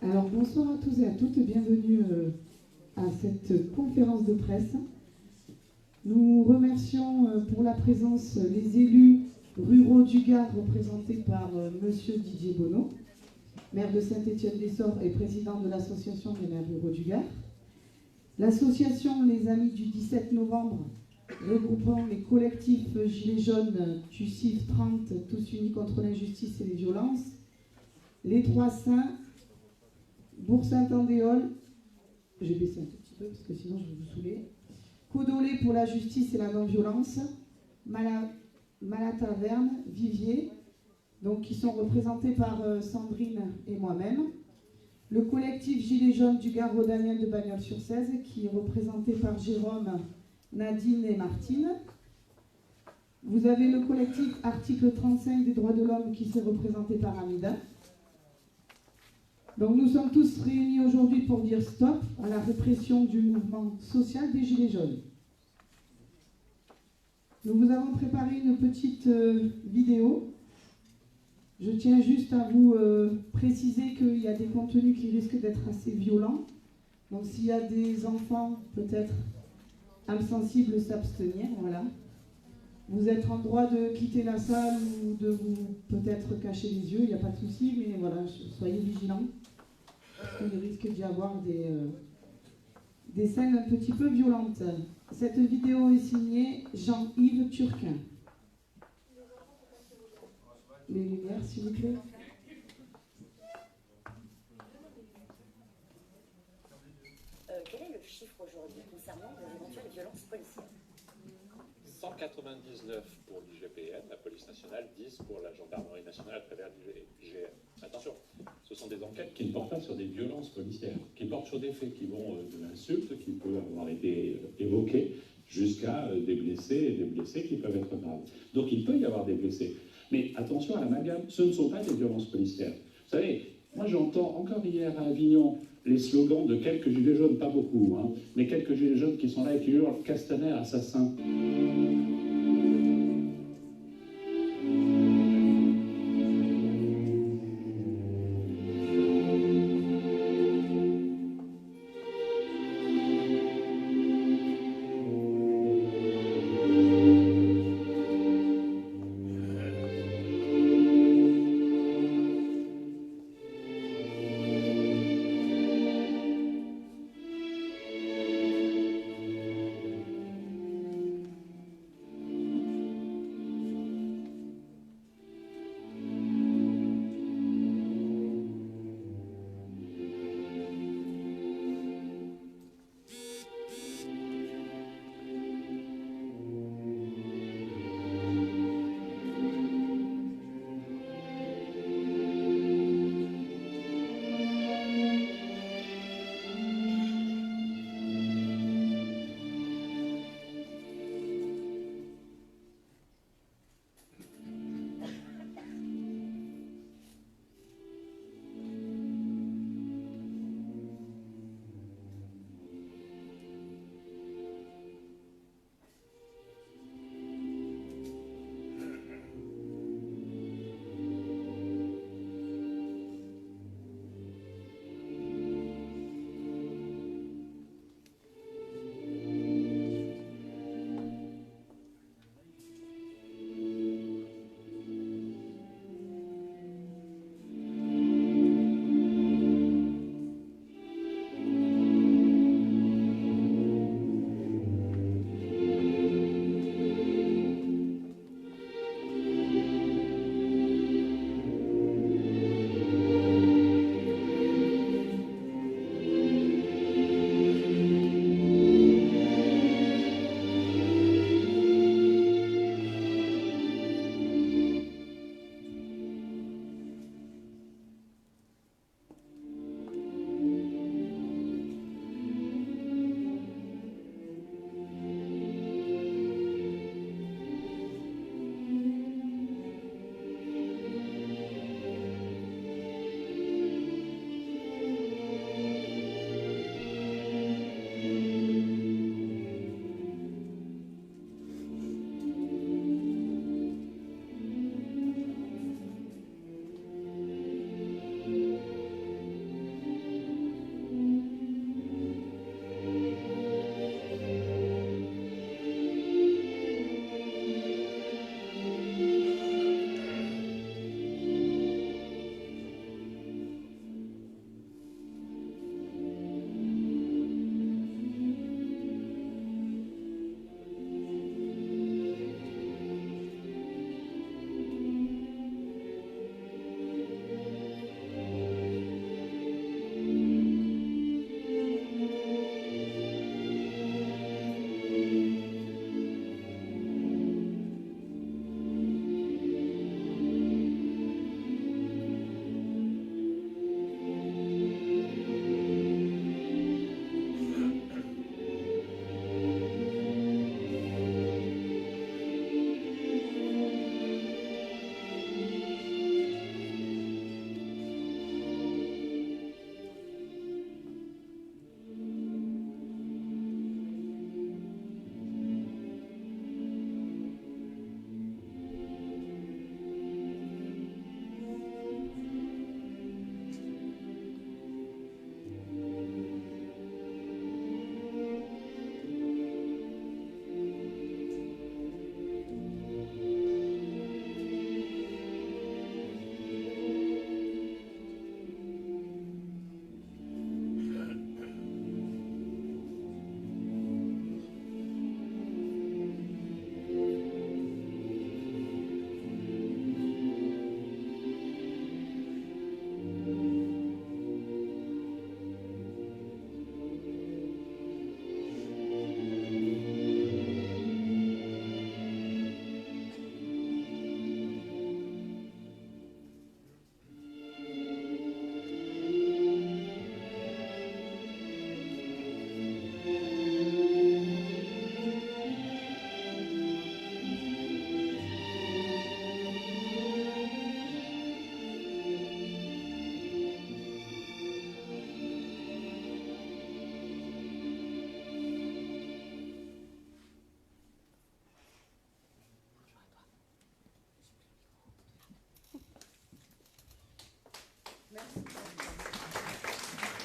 Alors bonsoir à tous et à toutes, bienvenue à cette conférence de presse. Nous remercions pour la présence les élus ruraux du Gard représentés par monsieur Didier Bonneau, maire de Saint-Étienne-des-Sorts et président de l'association des maires ruraux du Gard. L'association Les Amis du 17 novembre, regroupant les collectifs Gilets jaunes, TUCIF 30, Tous unis contre l'injustice et les violences, les Trois Saints, Bourg-Saint-Andéol, j'ai baissé un tout petit peu parce que sinon je vais vous saouler, Codolé pour la justice et la non-violence, Malataverne, Vivier, donc qui sont représentés par Sandrine et moi-même. Le collectif Gilets jaunes du Gard rhodanien de Bagnols-sur-Cèze, qui est représenté par Jérôme, Nadine et Martine. Vous avez le collectif Article 35 des droits de l'homme qui s'est représenté par Amida. Donc nous sommes tous réunis aujourd'hui pour dire stop à la répression du mouvement social des Gilets jaunes. Nous vous avons préparé une petite vidéo. Je tiens juste à vous préciser qu'il y a des contenus qui risquent d'être assez violents. Donc s'il y a des enfants, peut-être âmes sensibles, s'abstenir, voilà. Vous êtes en droit de quitter la salle ou de vous peut-être cacher les yeux, il n'y a pas de souci, mais voilà, soyez vigilants. Il risque d'y avoir des scènes un petit peu violentes. Cette vidéo est signée Jean-Yves Turquin. Les lumières, s'il vous plaît. Quel est le chiffre aujourd'hui concernant les éventuelles violences policières? 199 pour l'IGPN, la police nationale, 10 pour la gendarmerie nationale à travers l'IGN. Attention, ce sont des enquêtes qui ne portent pas sur des violences policières, qui portent sur des faits qui vont de l'insulte qui peut avoir été évoquée jusqu'à des blessés qui peuvent être graves. Donc il peut y avoir des blessés. Mais attention à l'amalgame, ce ne sont pas des violences policières. Vous savez, moi j'entends encore hier à Avignon les slogans de quelques gilets jaunes, pas beaucoup, hein, mais quelques gilets jaunes qui sont là et qui hurlent « Castaner, assassin ».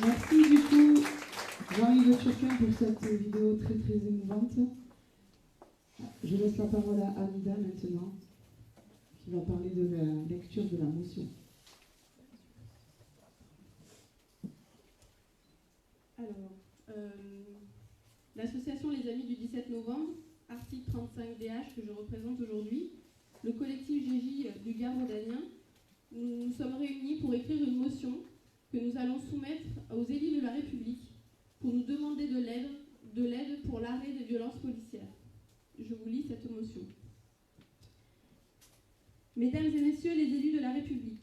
Merci du coup, Jean-Yves Turpin, pour cette vidéo très très émouvante. Je laisse la parole à Amida maintenant, qui va parler de la lecture de la motion. Alors, l'association Les Amis du 17 novembre, article 35DH que je représente aujourd'hui, le collectif GJ du Gard rhodanien, nous nous sommes réunis pour écrire une motion que nous allons soumettre aux élus de la République pour nous demander de l'aide pour l'arrêt des violences policières. Je vous lis cette motion. Mesdames et messieurs les élus de la République,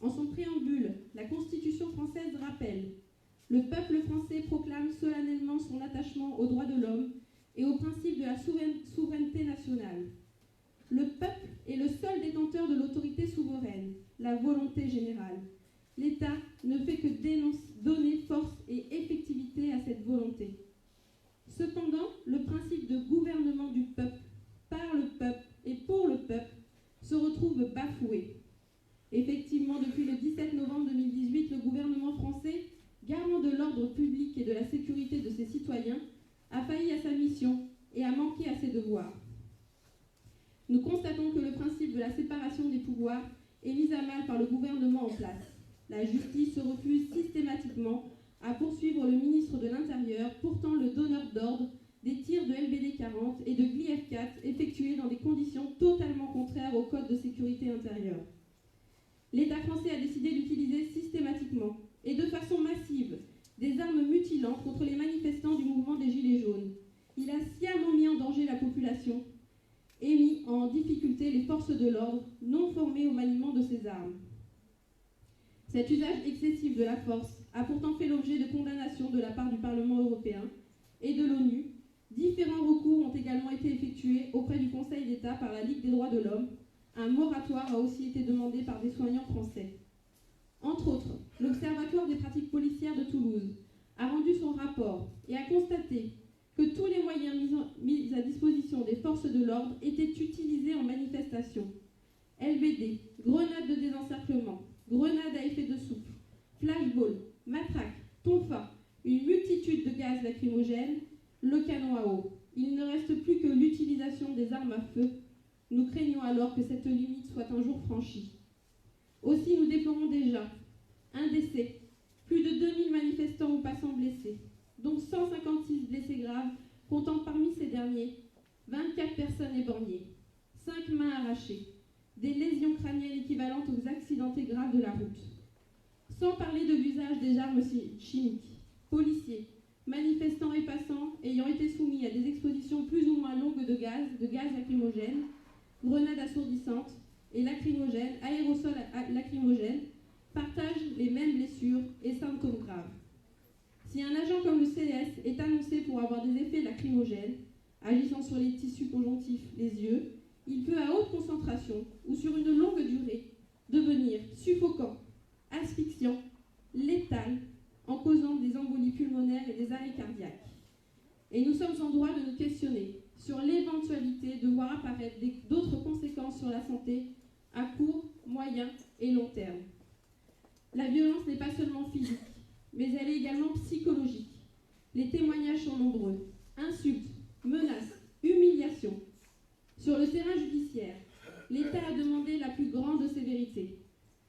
en son préambule, la Constitution française rappelle: le peuple français proclame solennellement son attachement aux droits de l'homme et au principe de la souveraineté nationale. Le peuple est le seul détenteur de l'autorité souveraine, la volonté générale. L'État ne fait que donner force et effectivité à cette volonté. Cependant, le principe de gouvernement du peuple, par le peuple et pour le peuple se retrouve bafoué. Effectivement, depuis le 17 novembre 2018, le gouvernement français, garant de l'ordre public et de la sécurité de ses citoyens, a failli à sa mission et a manqué à ses devoirs. Nous constatons que le principe de la séparation des pouvoirs est mis à mal par le gouvernement en place. La justice se refuse systématiquement à poursuivre le ministre de l'Intérieur, pourtant le donneur d'ordre des tirs de LBD 40 et de Gliev 4 effectués dans des conditions totalement contraires au Code de sécurité intérieure. L'État français a décidé d'utiliser systématiquement et de façon massive des armes mutilantes contre les manifestants du mouvement des Gilets jaunes. Il a sciemment mis en danger la population et mis en difficulté les forces de l'ordre non formées au maniement de ces armes. Cet usage excessif de la force a pourtant fait l'objet de condamnations de la part du Parlement européen et de l'ONU. Différents recours ont également été effectués auprès du Conseil d'État par la Ligue des droits de l'homme. Un moratoire a aussi été demandé par des soignants français. Entre autres, l'Observatoire des pratiques policières de Toulouse a rendu son rapport et a constaté que tous les moyens mis à disposition des forces de l'ordre étaient utilisés en manifestation. LBD, grenades de désencerclement, grenades à effet de souffle, flashball, matraque, tonfa, une multitude de gaz lacrymogènes, le canon à eau. Il ne reste plus que l'utilisation des armes à feu. Nous craignons alors que cette limite soit un jour franchie. Aussi, nous déplorons déjà un décès, plus de 2000 manifestants ou passants blessés, dont 156 blessés graves, comptant parmi ces derniers 24 personnes éborgnées, 5 mains arrachées, des lésions crâniennes équivalentes aux accidentés graves de la route. Sans parler de l'usage des armes chimiques, policiers, manifestants et passants ayant été soumis à des expositions plus ou moins longues de gaz lacrymogène, grenades assourdissantes et lacrymogènes, aérosols lacrymogènes, partagent les mêmes blessures et symptômes graves. Si un agent comme le CS est annoncé pour avoir des effets lacrymogènes, agissant sur les tissus conjonctifs, les yeux, il peut à haute concentration ou sur une longue durée devenir suffocant, asphyxiant, létal, en causant des embolies pulmonaires et des arrêts cardiaques. Et nous sommes en droit de nous questionner sur l'éventualité de voir apparaître d'autres conséquences sur la santé à court, moyen et long terme. La violence n'est pas seulement physique, mais elle est également psychologique. Les témoignages sont nombreux. Insultes, menaces, humiliations. Sur le terrain judiciaire, l'État a demandé la plus grande sévérité.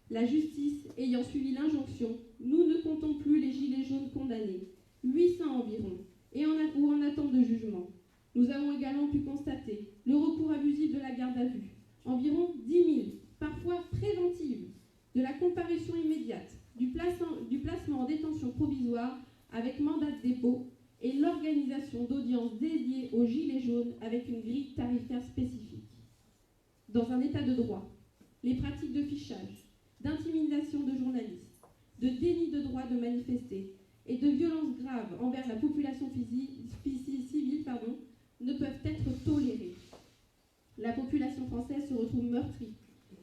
La justice ayant suivi l'injonction, nous ne comptons plus les gilets jaunes condamnés, 800 environ, ou en attente de jugement. Nous avons également pu constater le recours abusif de la garde à vue, environ 10 000, parfois préventives, de la comparution immédiate, du placement en détention provisoire avec mandat de dépôt et l'organisation d'audiences dédiées aux gilets jaunes avec une grille tarifaire spécifique. Dans un état de droit, les pratiques de fichage, d'intimidation de journalistes, de déni de droit de manifester et de violences graves envers la population civile ne peuvent être tolérées. La population française se retrouve meurtrie,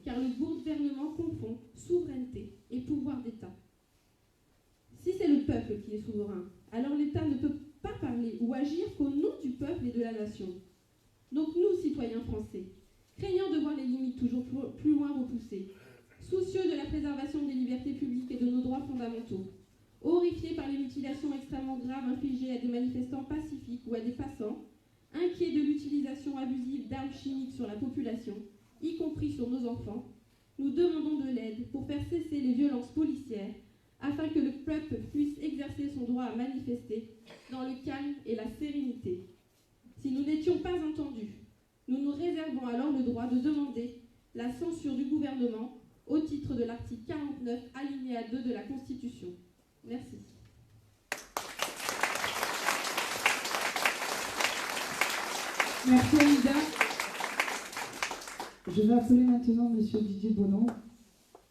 car le gouvernement confond souveraineté et pouvoir d'État. Si c'est le peuple qui est souverain, alors l'État ne peut pas parler ou agir qu'au nom du peuple et de la nation. Donc nous, citoyens français, craignant de voir les limites toujours plus loin repoussées, soucieux de la préservation des libertés publiques et de nos droits fondamentaux, horrifiés mutilations extrêmement graves infligées à des manifestants pacifiques ou à des passants, inquiets de l'utilisation abusive d'armes chimiques sur la population, y compris sur nos enfants, nous demandons de l'aide pour faire cesser les violences policières afin que le peuple puisse exercer son droit à manifester dans le calme et la sérénité. Si nous n'étions pas entendus, nous nous réservons alors le droit de demander la censure du gouvernement au titre de l'article 49, alinéa 2 de la Constitution. Merci. Merci Aïda. Je vais appeler maintenant M. Didier Bonneau,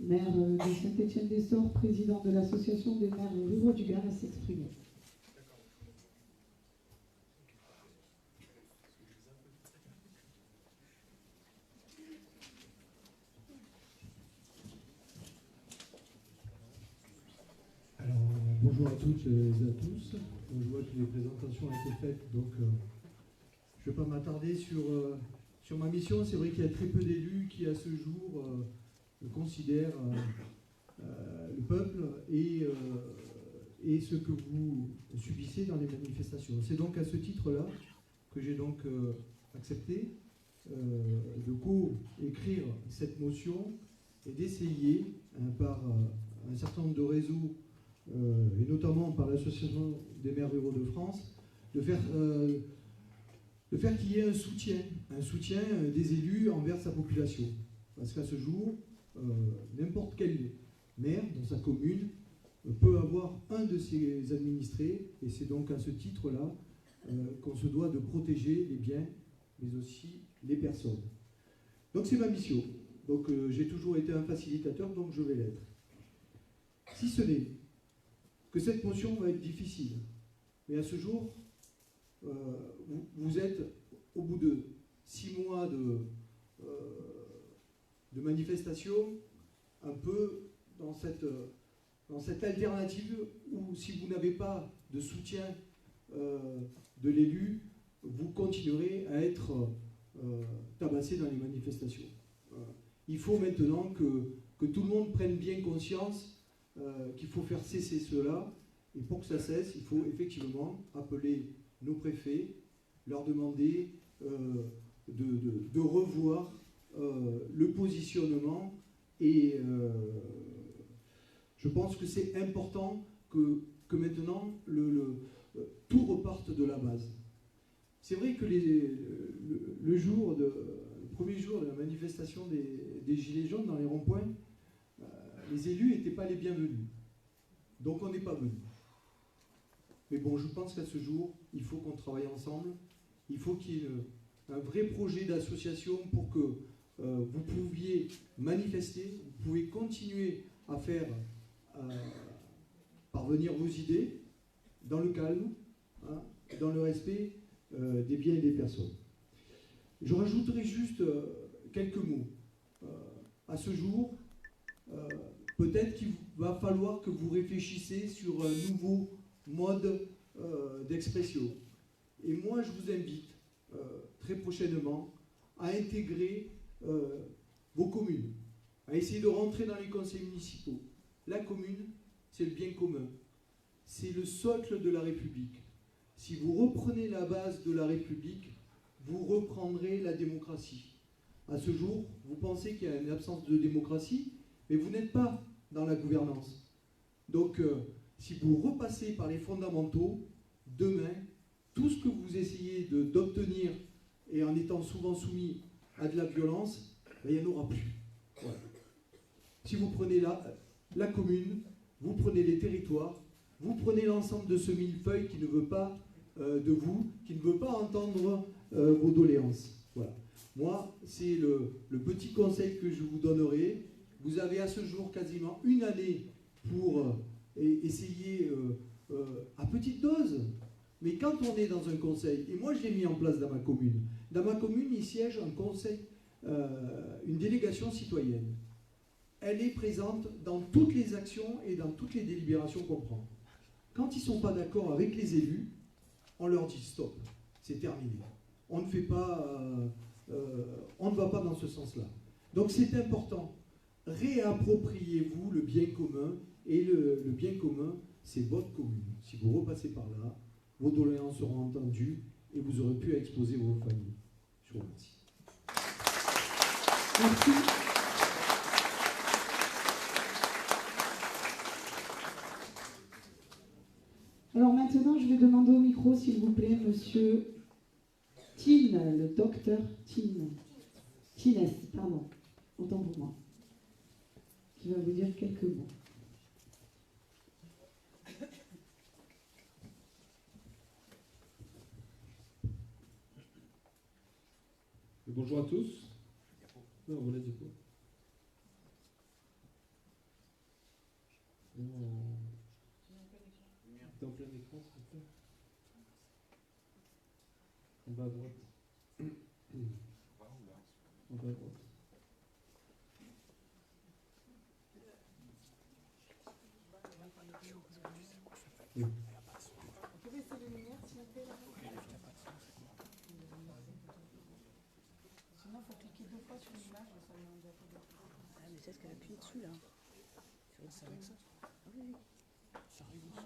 maire de Saint-Étienne-des-Sorts, président de l'association des maires ruraux du Gard, à s'exprimer. Alors, bonjour à toutes et à tous. Je vois que les présentations ont été faites, donc je ne vais pas m'attarder sur ma mission. C'est vrai qu'il y a très peu d'élus qui, à ce jour, considèrent le peuple et ce que vous subissez dans les manifestations. C'est donc à ce titre-là que j'ai donc accepté de co-écrire cette motion et d'essayer, par un certain nombre de réseaux, et notamment par l'Association des maires ruraux de France, de faire qu'il y ait un soutien des élus envers sa population. Parce qu'à ce jour, n'importe quel maire dans sa commune peut avoir un de ses administrés, et c'est donc à ce titre-là qu'on se doit de protéger les biens, mais aussi les personnes. Donc c'est ma mission. Donc j'ai toujours été un facilitateur, donc je vais l'être. Si ce n'est que cette motion va être difficile, mais à ce jour, vous êtes au bout de 6 mois de manifestation, un peu dans cette alternative où, si vous n'avez pas de soutien de l'élu, vous continuerez à être tabassé dans les manifestations. Il faut maintenant que tout le monde prenne bien conscience qu'il faut faire cesser cela, et pour que ça cesse, il faut effectivement appeler nos préfets, leur demander de revoir le positionnement, et je pense que c'est important que maintenant tout reparte de la base. C'est vrai que le premier jour de la manifestation des Gilets jaunes dans les ronds-points, les élus n'étaient pas les bienvenus. Donc on n'est pas venus. Mais bon, je pense qu'à ce jour, il faut qu'on travaille ensemble. Il faut qu'il y ait un vrai projet d'association pour que vous pouviez manifester, vous pouvez continuer à faire parvenir vos idées dans le calme, hein, dans le respect des biens et des personnes. Je rajouterai juste quelques mots. À ce jour, peut-être qu'il va falloir que vous réfléchissiez sur un nouveau mode d'expression. Et moi, je vous invite très prochainement à intégrer vos communes, à essayer de rentrer dans les conseils municipaux. La commune, c'est le bien commun. C'est le socle de la République. Si vous reprenez la base de la République, vous reprendrez la démocratie. À ce jour, vous pensez qu'il y a une absence de démocratie, mais vous n'êtes pas dans la gouvernance. Donc, si vous repassez par les fondamentaux, demain, tout ce que vous essayez d'obtenir, et en étant souvent soumis à de la violence, ben, il n'y en aura plus. Voilà. Si vous prenez la commune, vous prenez les territoires, vous prenez l'ensemble de ce millefeuille qui ne veut pas de vous, qui ne veut pas entendre vos doléances. Voilà. Moi, c'est le petit conseil que je vous donnerai. Vous avez à ce jour quasiment une année pour essayer à petite dose. Mais quand on est dans un conseil, et moi je l'ai mis en place dans ma commune, il siège un conseil, une délégation citoyenne. Elle est présente dans toutes les actions et dans toutes les délibérations qu'on prend. Quand ils ne sont pas d'accord avec les élus, on leur dit stop, c'est terminé. On ne fait pas, on ne va pas dans ce sens-là. Donc c'est important. Réappropriez-vous le bien commun, et le bien commun, c'est votre commune. Si vous repassez par là, vos doléances seront entendues et vous aurez pu exposer vos familles. Je vous remercie. Merci. Alors maintenant, je vais demander au micro, s'il vous plaît, monsieur Tine, le docteur Tine. Tines, pardon, autant pour moi, qui va vous dire quelques mots. Bonjour à tous. Non, vous l'avez dit quoi? T'es en plein écran, s'il vous plaît. En bas à droite. En bas à droite. Oui. Vous pouvez baisser les lumières, s'il vous plaît, là-bas. Sinon, il faut cliquer 2 fois sur l'image, ça me dit un peu. Ah, mais c'est ce qu'elle a appuyé dessus, là. C'est avec ça.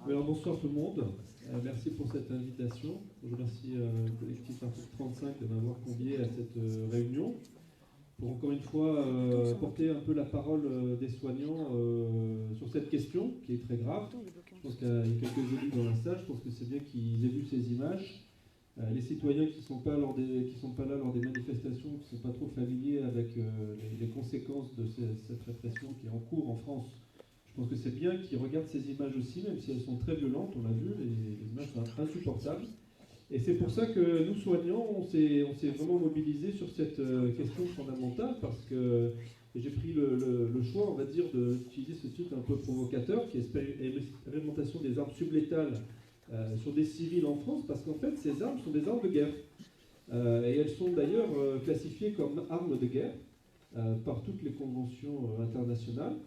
Alors bonsoir tout le monde, merci pour cette invitation. Je remercie le collectif Article 35 de m'avoir convié à cette réunion pour encore une fois porter un peu la parole des soignants sur cette question qui est très grave. Je pense qu'il y a quelques élus dans la salle, je pense que c'est bien qu'ils aient vu ces images. Les citoyens qui ne sont pas là lors des manifestations, qui ne sont pas trop familiers avec les conséquences de cette répression qui est en cours en France, je pense que c'est bien qu'ils regardent ces images aussi, même si elles sont très violentes, on l'a vu, les images sont insupportables. Et c'est pour ça que nous, soignants, on s'est vraiment mobilisés sur cette question fondamentale, parce que j'ai pris le choix, on va dire, d'utiliser ce titre un peu provocateur, qui est expérimentation des armes sublétales sur des civils en France, parce qu'en fait, ces armes sont des armes de guerre. Et elles sont d'ailleurs classifiées comme armes de guerre par toutes les conventions internationales.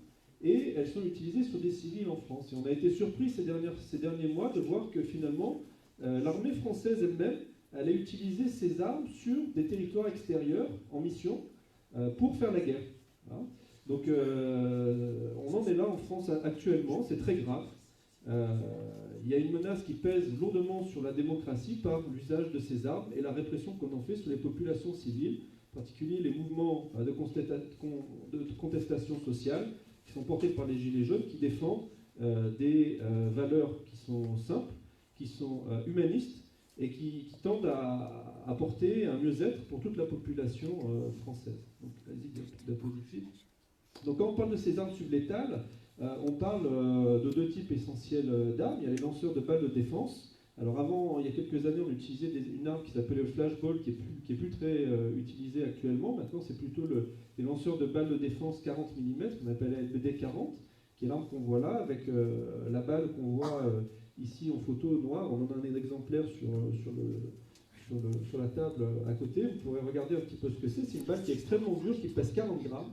Et elles sont utilisées sur des civils en France. Et on a été surpris ces derniers mois de voir que finalement, l'armée française elle-même allait utiliser ces armes sur des territoires extérieurs en mission pour faire la guerre. Hein. Donc on en est là en France actuellement, c'est très grave. Il y a une menace qui pèse lourdement sur la démocratie par l'usage de ces armes et la répression qu'on en fait sur les populations civiles, en particulier les mouvements de contestation sociale, qui sont portés par les Gilets jaunes, qui défendent des valeurs qui sont simples, qui sont humanistes et qui tendent à apporter un mieux-être pour toute la population française. Donc, vas-y, diapositive. Donc, quand on parle de ces armes sublétales, on parle de 2 types essentiels d'armes. Il y a les lanceurs de balles de défense. Alors, avant, il y a quelques années, on utilisait une arme qui s'appelait le flashball, qui est plus très utilisée actuellement. Maintenant, c'est plutôt les lanceurs de balles de défense 40 mm, qu'on appelle la LBD-40, qui est l'arme qu'on voit là, avec la balle qu'on voit ici en photo noire. On en a un exemplaire sur la table à côté. Vous pourrez regarder un petit peu ce que c'est. C'est une balle qui est extrêmement dure, qui pèse 40 grammes,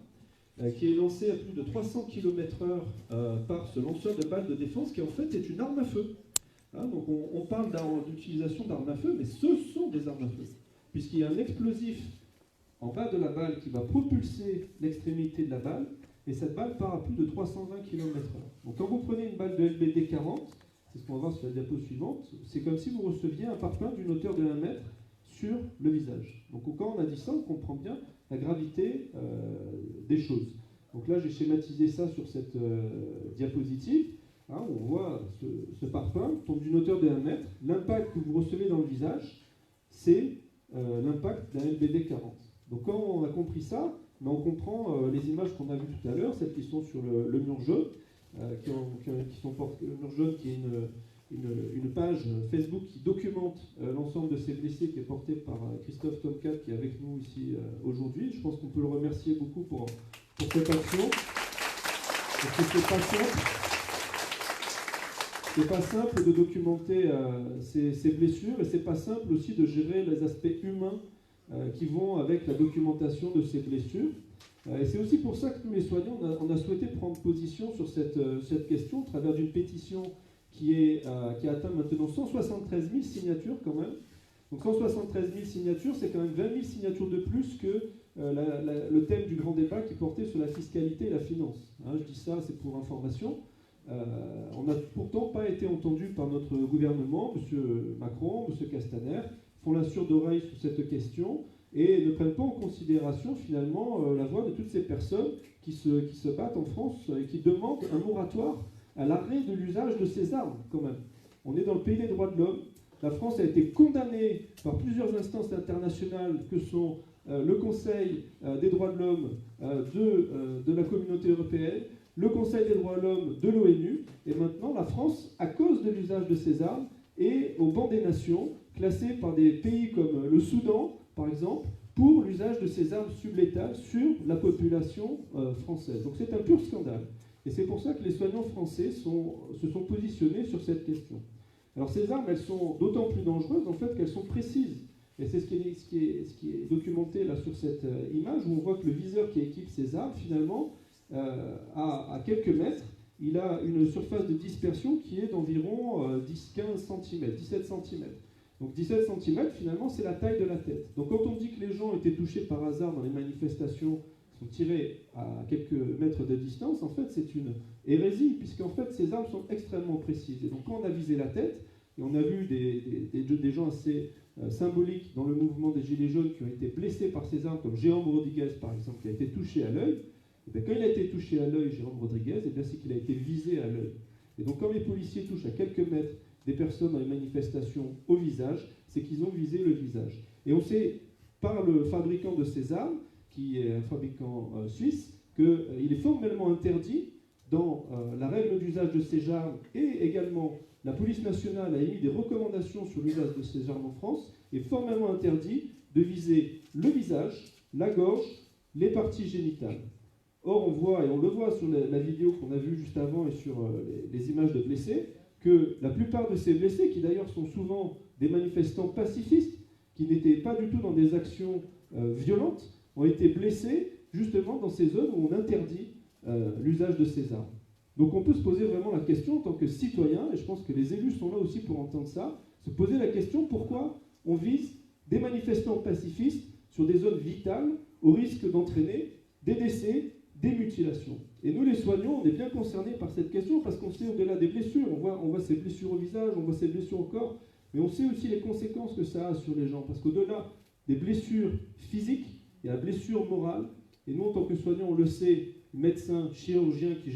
qui est lancée à plus de 300 km/h par ce lanceur de balles de défense, qui en fait est une arme à feu. Hein, donc on parle d'utilisation d'armes à feu, mais ce sont des armes à feu, puisqu'il y a un explosif en bas de la balle qui va propulser l'extrémité de la balle, et cette balle part à plus de 320 km/h. Donc quand vous prenez une balle de LBD 40, c'est ce qu'on va voir sur la diapo suivante, c'est comme si vous receviez un parpaing d'une hauteur de 1 mètre sur le visage. Donc quand on a dit ça, on comprend bien la gravité des choses. Donc là, j'ai schématisé ça sur cette diapositive. Hein, on voit ce parpaing tombe d'une hauteur de 1 mètre. L'impact que vous recevez dans le visage, c'est l'impact d'un LBD 40. Donc quand on a compris ça, mais on comprend les images qu'on a vues tout à l'heure, celles qui sont sur le mur jaune, qui sont portées, le mur jaune qui est une page Facebook qui documente l'ensemble de ces blessés, qui est portée par Christophe Tomcat, qui est avec nous ici aujourd'hui. Je pense qu'on peut le remercier beaucoup pour cette action, parce que c'est pas simple. C'est pas simple de documenter ces blessures, et c'est pas simple aussi de gérer les aspects humains qui vont avec la documentation de ces blessures. Et c'est aussi pour ça que nous, les soignants, on a souhaité prendre position sur cette question à travers d'une pétition qui a atteint maintenant 173 000 signatures quand même. Donc 173 000 signatures, c'est quand même 20 000 signatures de plus que le thème du grand débat qui portait sur la fiscalité et la finance. Hein, je dis ça, c'est pour information. On n'a pourtant pas été entendu par notre gouvernement, M. Macron, M. Castaner, font la sourde oreille sur cette question et ne prennent pas en considération finalement la voix de toutes ces personnes qui se battent en France et qui demandent un moratoire à l'arrêt de l'usage de ces armes quand même. On est dans le pays des droits de l'homme. La France a été condamnée par plusieurs instances internationales que sont le Conseil des droits de l'homme de la communauté européenne, le Conseil des droits de l'homme de l'ONU, et maintenant la France, à cause de l'usage de ces armes, est au banc des nations, classée par des pays comme le Soudan, par exemple, pour l'usage de ces armes sublétales sur la population française. Donc c'est un pur scandale. Et c'est pour ça que les soignants français se sont positionnés sur cette question. Alors ces armes, elles sont d'autant plus dangereuses en fait qu'elles sont précises. Et c'est ce qui est documenté là sur cette image, où on voit que le viseur qui équipe ces armes, finalement, à quelques mètres, il a une surface de dispersion qui est d'environ 10-15 cm, 17 cm. Donc 17 cm, finalement, c'est la taille de la tête. Donc quand on dit que les gens étaient touchés par hasard dans les manifestations, sont tirés à quelques mètres de distance, en fait, c'est une hérésie, puisqu'en fait, ces armes sont extrêmement précises. Et donc quand on a visé la tête, et on a vu des gens assez symboliques dans le mouvement des Gilets jaunes qui ont été blessés par ces armes, comme Jérôme Rodriguez, par exemple, qui a été touché à l'œil, et bien, quand il a été touché à l'œil, Jérôme Rodriguez, et bien, c'est qu'il a été visé à l'œil. Et donc quand les policiers touchent à quelques mètres des personnes dans les manifestations au visage, c'est qu'ils ont visé le visage. Et on sait, par le fabricant de ces armes, qui est un fabricant suisse, qu'il est formellement interdit, dans la règle d'usage de ces armes, et également la police nationale a émis des recommandations sur l'usage de ces armes en France, est formellement interdit de viser le visage, la gorge, les parties génitales. Or, on voit, et on le voit sur la vidéo qu'on a vue juste avant et sur les images de blessés, que la plupart de ces blessés, qui d'ailleurs sont souvent des manifestants pacifistes, qui n'étaient pas du tout dans des actions violentes, ont été blessés justement dans ces zones où on interdit l'usage de ces armes. Donc on peut se poser vraiment la question en tant que citoyen, et je pense que les élus sont là aussi pour entendre ça, se poser la question pourquoi on vise des manifestants pacifistes sur des zones vitales au risque d'entraîner des décès, des mutilations. Et nous, les soignants, on est bien concernés par cette question parce qu'on sait au-delà des blessures, on voit ces blessures au visage, on voit ces blessures au corps, mais on sait aussi les conséquences que ça a sur les gens. Parce qu'au-delà des blessures physiques, il y a la blessure morale. Et nous, en tant que soignants, on le sait, médecins, chirurgiens qui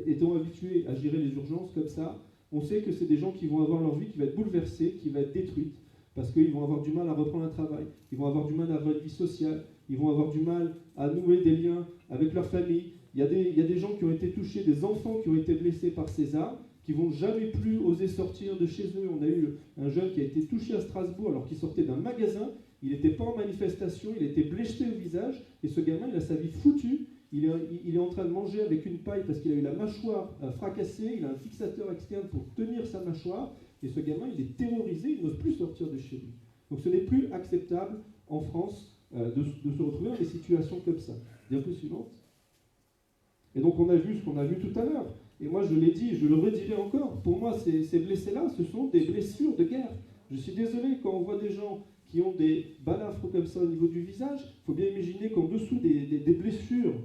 étant habitués à gérer les urgences comme ça, on sait que c'est des gens qui vont avoir leur vie qui va être bouleversée, qui va être détruite, parce qu'ils vont avoir du mal à reprendre un travail, ils vont avoir du mal à avoir une vie sociale, ils vont avoir du mal à nouer des liens avec leur famille. Il y a des gens qui ont été touchés, des enfants qui ont été blessés par ces armes, qui vont jamais plus oser sortir de chez eux. On a eu un jeune qui a été touché à Strasbourg alors qu'il sortait d'un magasin, il n'était pas en manifestation, il était blessé au visage, et ce gamin, il a sa vie foutue. Il est en train de manger avec une paille parce qu'il a eu la mâchoire fracassée, il a un fixateur externe pour tenir sa mâchoire, et ce gamin, il est terrorisé, il n'ose plus sortir de chez lui. Donc ce n'est plus acceptable en France de se retrouver dans des situations comme ça. Diapo suivante. Et donc on a vu ce qu'on a vu tout à l'heure. Et moi je l'ai dit, je le redirai encore, pour moi ces blessés-là, ce sont des blessures de guerre. Je suis désolé quand on voit des gens qui ont des balafres comme ça au niveau du visage, il faut bien imaginer qu'en dessous des blessures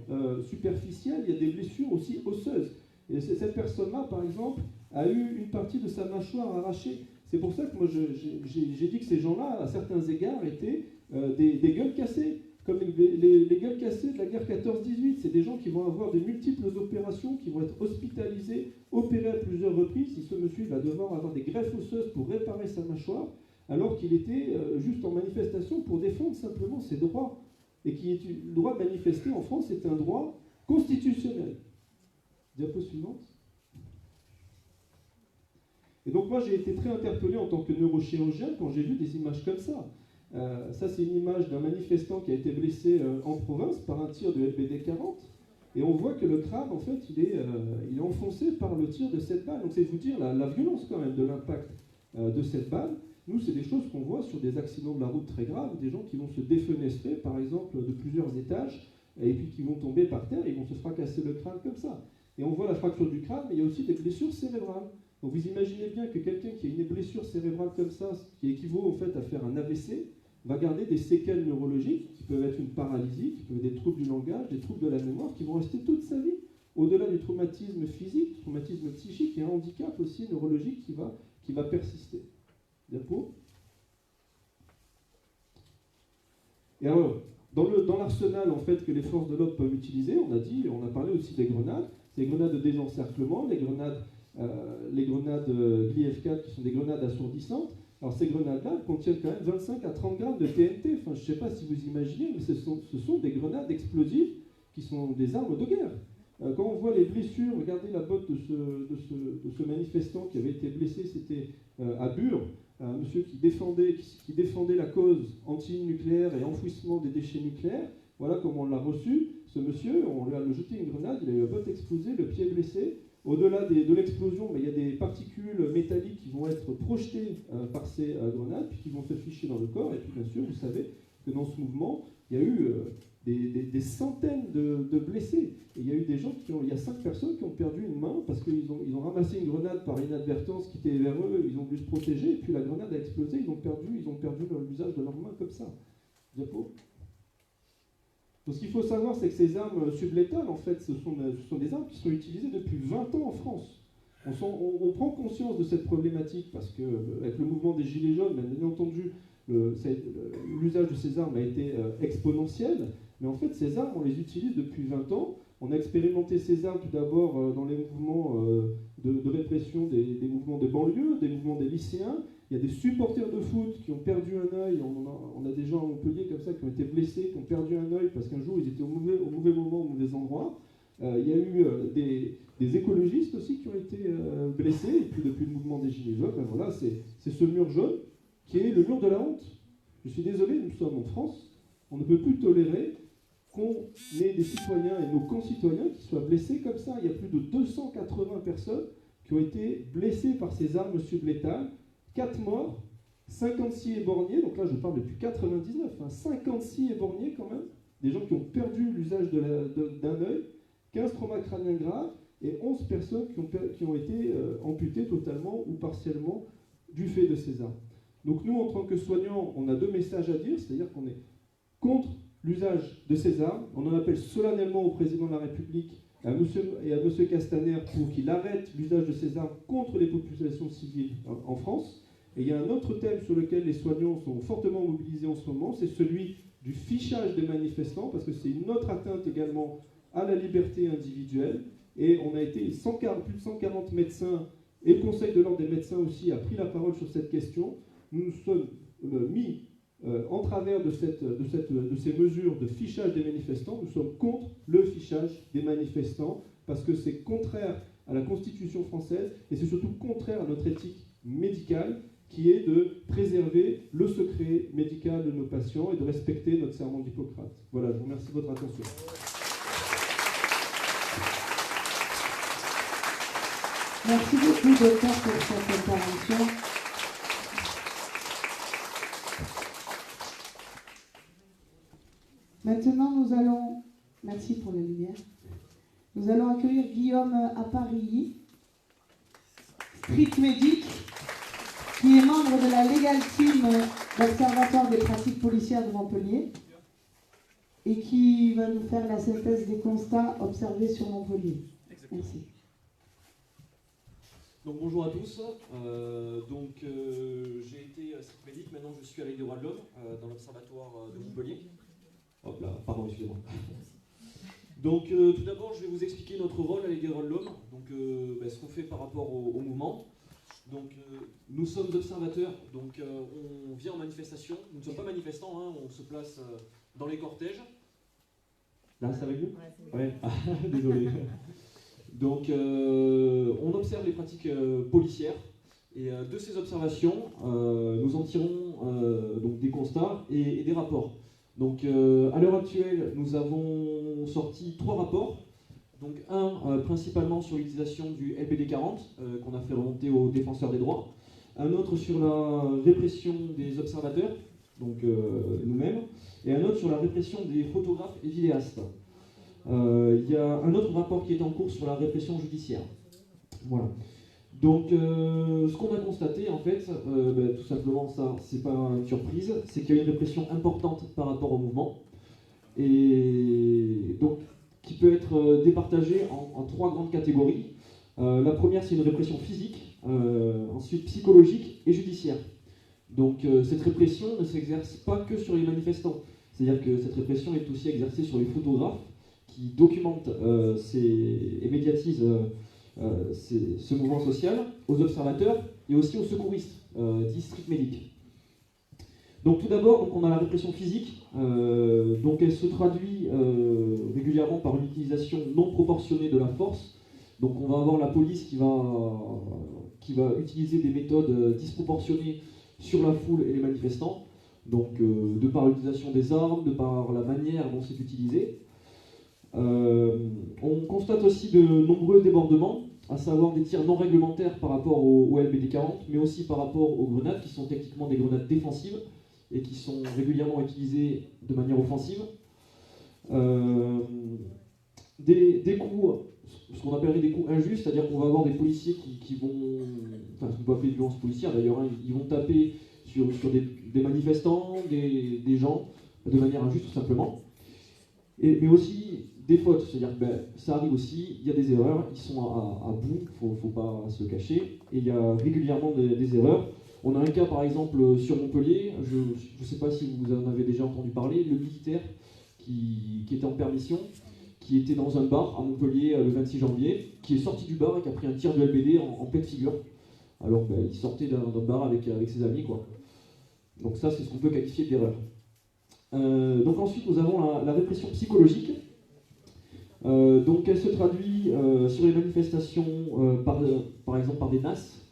superficielles, il y a des blessures aussi osseuses. Et cette personne-là, par exemple, a eu une partie de sa mâchoire arrachée. C'est pour ça que moi j'ai dit que ces gens-là, à certains égards, étaient des gueules cassées, comme les gueules cassées de la guerre 14-18. C'est des gens qui vont avoir de multiples opérations, qui vont être hospitalisés, opérés à plusieurs reprises. Si ce monsieur va devoir avoir des greffes osseuses pour réparer sa mâchoire, alors qu'il était juste en manifestation pour défendre simplement ses droits. Et le droit de manifester en France est un droit constitutionnel. Diapo suivante. Et donc moi j'ai été très interpellé en tant que neurochirurgien quand j'ai vu des images comme ça. Ça c'est une image d'un manifestant qui a été blessé en province par un tir de LBD 40. Et on voit que le crâne, en fait, il est enfoncé par le tir de cette balle. Donc c'est vous dire la violence quand même de l'impact de cette balle. Nous, c'est des choses qu'on voit sur des accidents de la route très graves, des gens qui vont se défenestrer, par exemple, de plusieurs étages, et puis qui vont tomber par terre, et ils vont se fracasser le crâne comme ça. Et on voit la fracture du crâne, mais il y a aussi des blessures cérébrales. Donc vous imaginez bien que quelqu'un qui a une blessure cérébrale comme ça, qui équivaut en fait à faire un AVC, va garder des séquelles neurologiques, qui peuvent être une paralysie, qui peuvent être des troubles du langage, des troubles de la mémoire, qui vont rester toute sa vie. Au-delà du traumatisme traumatisme physique, traumatisme psychique et un handicap aussi neurologique qui va persister. Diapo. Et alors, dans l'arsenal en fait que les forces de l'ordre peuvent utiliser, on a parlé aussi des grenades de désencerclement, les grenades GLIF-4 qui sont des grenades assourdissantes. Alors ces grenades-là contiennent quand même 25 à 30 grammes de TNT. Enfin, je ne sais pas si vous imaginez, mais ce sont des grenades explosives qui sont des armes de guerre. Quand on voit les blessures, regardez la botte de ce manifestant qui avait été blessé, c'était à Bure, un monsieur qui défendait la cause anti-nucléaire et enfouissement des déchets nucléaires. Voilà comment on l'a reçu. Ce monsieur, on lui a jeté une grenade, il a eu la botte explosée, le pied blessé. Au-delà de l'explosion, il y a des particules métalliques qui vont être projetées par ces grenades, puis qui vont se ficher dans le corps. Et puis bien sûr, vous savez que dans ce mouvement, il y a eu des centaines de blessés. Et il y a eu des gens il y a 5 personnes qui ont perdu une main parce qu'ils ont ramassé une grenade par inadvertance qui était vers eux, ils ont dû se protéger, et puis la grenade a explosé, ils ont perdu l'usage de leurs mains comme ça. Diapo. Donc ce qu'il faut savoir, c'est que ces armes sublétales, en fait, ce sont des armes qui sont utilisées depuis 20 ans en France. On prend conscience de cette problématique parce qu'avec le mouvement des Gilets jaunes, bien entendu, l'usage de ces armes a été exponentiel, mais en fait, ces armes, on les utilise depuis 20 ans. On a expérimenté ces armes tout d'abord dans les mouvements de répression des mouvements de banlieue, des mouvements des lycéens. Il y a des supporters de foot qui ont perdu un œil. On a des gens à Montpellier comme ça qui ont été blessés, qui ont perdu un œil parce qu'un jour ils étaient au mauvais moment, au mauvais endroit. Il y a eu des écologistes aussi qui ont été blessés. Et puis depuis le mouvement des Gilets jaunes, ben voilà, c'est ce mur jaune qui est le mur de la honte. Je suis désolé, nous sommes en France. On ne peut plus tolérer qu'on ait des citoyens et nos concitoyens qui soient blessés comme ça. Il y a plus de 280 personnes qui ont été blessées par ces armes sublétales. 4 morts, 56 éborgnés, donc là je parle depuis 99, 56 éborgnés quand même, des gens qui ont perdu l'usage d'un œil, 15 traumas crâniens graves et 11 personnes qui ont été amputées totalement ou partiellement du fait de ces armes. Donc nous, en tant que soignants, on a 2 messages à dire, c'est-à-dire qu'on est contre l'usage de ces armes, on en appelle solennellement au président de la République et à M. Castaner pour qu'il arrête l'usage de ces armes contre les populations civiles en France. Et il y a un autre thème sur lequel les soignants sont fortement mobilisés en ce moment, c'est celui du fichage des manifestants, parce que c'est une autre atteinte également à la liberté individuelle. Et on a été plus de 140 médecins, et le Conseil de l'ordre des médecins aussi a pris la parole sur cette question. Nous nous sommes mis en travers de ces mesures de fichage des manifestants. Nous sommes contre le fichage des manifestants, parce que c'est contraire à la Constitution française, et c'est surtout contraire à notre éthique médicale, qui est de préserver le secret médical de nos patients et de respecter notre serment d'Hippocrate. Voilà, je vous remercie de votre attention. Merci beaucoup, docteur, pour cette intervention. Maintenant, merci pour la lumière, nous allons accueillir Guillaume Apparilly, street medic, qui est membre de la Legal Team d'Observatoire des pratiques policières de Montpellier et qui va nous faire la synthèse des constats observés sur Montpellier. Merci. Donc bonjour à tous. J'ai été street medic, maintenant je suis à la Ligue des droits de l'homme dans l'Observatoire de Montpellier. Hop là, pardon, excusez-moi. Donc tout d'abord, je vais vous expliquer notre rôle à la Ligue des droits de l'homme, ce qu'on fait par rapport au mouvement. Donc nous sommes observateurs, donc on vient en manifestation. Nous ne sommes pas manifestants, hein, on se place dans les cortèges. Là, ça va mieux ? Ouais, désolé. Donc on observe les pratiques policières et de ces observations, nous en tirons donc des constats et des rapports. Donc à l'heure actuelle, nous avons sorti 3 rapports. Donc un principalement sur l'utilisation du LBD 40 qu'on a fait remonter aux défenseurs des droits. Un autre sur la répression des observateurs, donc nous-mêmes. Et un autre sur la répression des photographes et vidéastes. Il y a un autre rapport qui est en cours sur la répression judiciaire. Voilà. Donc ce qu'on a constaté en fait, tout simplement ça, c'est pas une surprise, c'est qu'il y a une répression importante par rapport au mouvement. Et donc qui peut être départagée en 3 grandes catégories. La première, c'est une répression physique, ensuite psychologique et judiciaire. Donc cette répression ne s'exerce pas que sur les manifestants, c'est-à-dire que cette répression est aussi exercée sur les photographes qui documentent et médiatisent ce mouvement social, aux observateurs et aussi aux secouristes, dits street medics. Donc tout d'abord, on a la répression physique, donc elle se traduit régulièrement par une utilisation non proportionnée de la force. Donc on va avoir la police qui va utiliser des méthodes disproportionnées sur la foule et les manifestants, donc de par l'utilisation des armes, de par la manière dont c'est utilisé. On constate aussi de nombreux débordements, à savoir des tirs non réglementaires par rapport au LBD 40, mais aussi par rapport aux grenades, qui sont techniquement des grenades défensives et qui sont régulièrement utilisées de manière offensive. Des coups, ce qu'on appellerait des coups injustes, c'est-à-dire qu'on va avoir des policiers qui vont, enfin ce qu'on peut appeler de violence policière d'ailleurs, hein, ils vont taper sur des manifestants, des gens, de manière injuste tout simplement. Mais aussi des fautes, c'est-à-dire que ça arrive aussi, il y a des erreurs, ils sont à bout, il ne faut pas se cacher, et il y a régulièrement des erreurs. On a un cas par exemple sur Montpellier, je ne sais pas si vous en avez déjà entendu parler, le militaire qui était en permission, qui était dans un bar à Montpellier le 26 janvier, qui est sorti du bar et qui a pris un tir de LBD en pleine figure. Alors il sortait d'un bar avec ses amis, quoi. Donc ça, c'est ce qu'on peut qualifier d'erreur. Donc ensuite, nous avons la répression psychologique. Donc elle se traduit sur les manifestations par exemple par des NAS.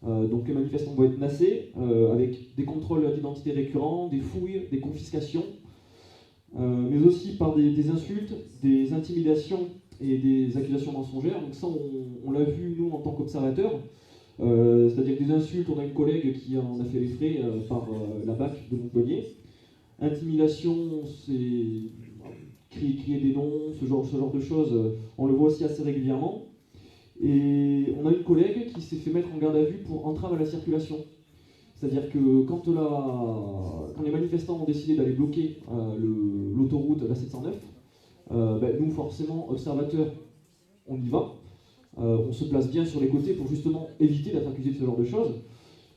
Donc les manifestants vont être nassés avec des contrôles d'identité récurrents, des fouilles, des confiscations, mais aussi par des insultes, des intimidations et des accusations mensongères. Donc ça, on l'a vu nous en tant qu'observateurs. C'est-à-dire que des insultes, on a une collègue qui en a fait les frais par la BAC de Montpellier. Intimidation, c'est crier des noms, ce genre de choses, on le voit aussi assez régulièrement. Et on a une collègue qui s'est fait mettre en garde à vue pour entrave à la circulation. C'est-à-dire que quand les manifestants ont décidé d'aller bloquer l'autoroute, la 709, nous forcément, observateurs, on y va. On se place bien sur les côtés pour justement éviter d'être accusé de ce genre de choses.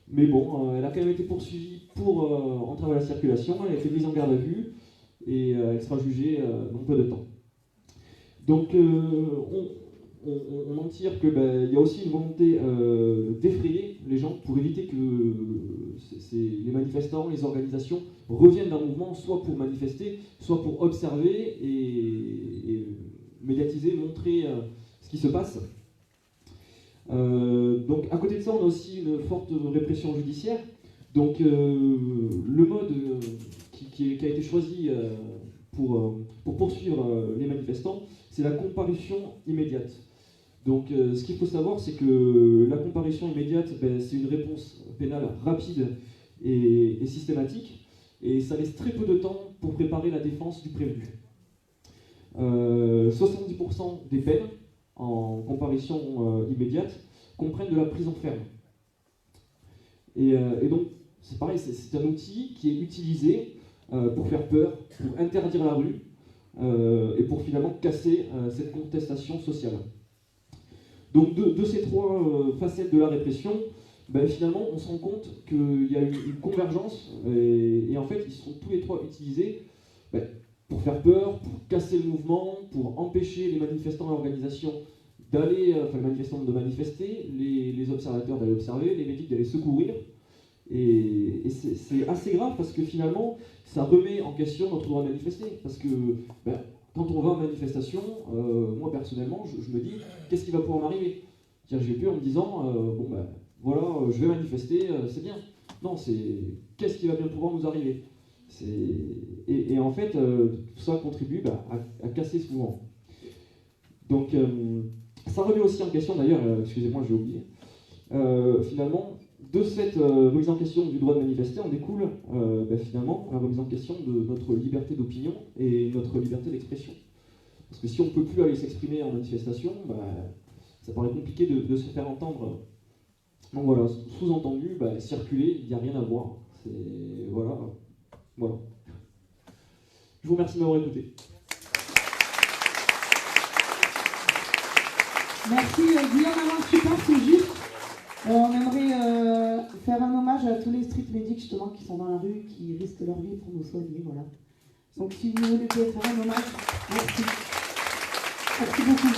Mais bon, elle a quand même été poursuivie pour entrave à la circulation, elle a été mise en garde à vue et elle sera jugée dans peu de temps. Donc on en tire qu'il y a aussi une volonté d'effrayer les gens pour éviter que les manifestants, les organisations reviennent d'un mouvement, soit pour manifester, soit pour observer et médiatiser, montrer ce qui se passe. Donc à côté de ça, on a aussi une forte répression judiciaire. Donc le mode qui a été choisi pour poursuivre les manifestants, c'est la comparution immédiate. Donc ce qu'il faut savoir, c'est que la comparution immédiate, c'est une réponse pénale rapide et systématique, et ça laisse très peu de temps pour préparer la défense du prévenu. 70% des peines en comparution immédiate comprennent de la prison ferme. Et donc, c'est pareil, c'est un outil qui est utilisé pour faire peur, pour interdire la rue, et pour finalement casser cette contestation sociale. Donc de ces 3 facettes de la répression, finalement on se rend compte qu'il y a une convergence, et en fait ils sont tous les 3 utilisés pour faire peur, pour casser le mouvement, pour empêcher les manifestants et organisations les manifestants de manifester, les observateurs d'aller observer, les médics d'aller secourir. Et c'est assez grave parce que finalement, ça remet en question notre droit de manifester. Parce que quand on va en manifestation, moi personnellement, je me dis, qu'est-ce qui va pouvoir m'arriver? Je vais plus en me disant, voilà, je vais manifester, c'est bien. Non, c'est qu'est-ce qui va bien pouvoir nous arriver? Et en fait, tout ça contribue à casser ce mouvement. Donc, ça remet aussi en question, d'ailleurs, excusez-moi, j'ai oublié, finalement, de cette remise en question du droit de manifester, on découle finalement la remise en question de notre liberté d'opinion et notre liberté d'expression. Parce que si on ne peut plus aller s'exprimer en manifestation, ça paraît compliqué de se faire entendre. Donc voilà, sous-entendu, circuler, il n'y a rien à voir. Voilà. Je vous remercie de m'avoir écouté. Merci Guillaume, avant que tu partes, juste, on aimerait faire un hommage à tous les street medics justement qui sont dans la rue, qui risquent leur vie pour nous soigner, voilà. Donc si vous voulez faire un hommage, merci. Merci beaucoup.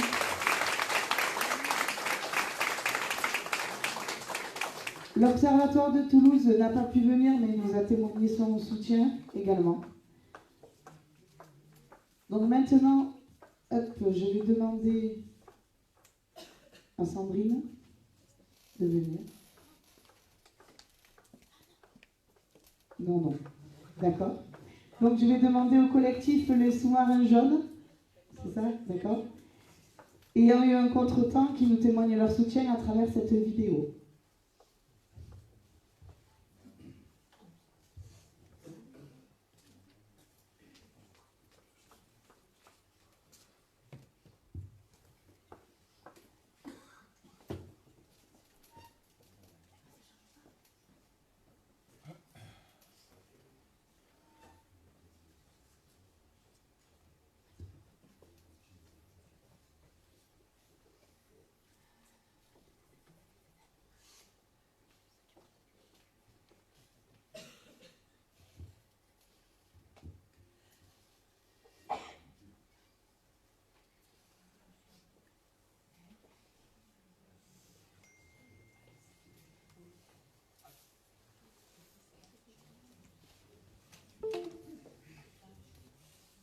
L'Observatoire de Toulouse n'a pas pu venir, mais il nous a témoigné son soutien également. Donc maintenant, hop, je vais demander à Sandrine de venir. Non. D'accord. Donc je vais demander au collectif Les Sous-Marins Jaunes. C'est ça, d'accord. Et il y a eu un contretemps qui nous témoigne leur soutien à travers cette vidéo.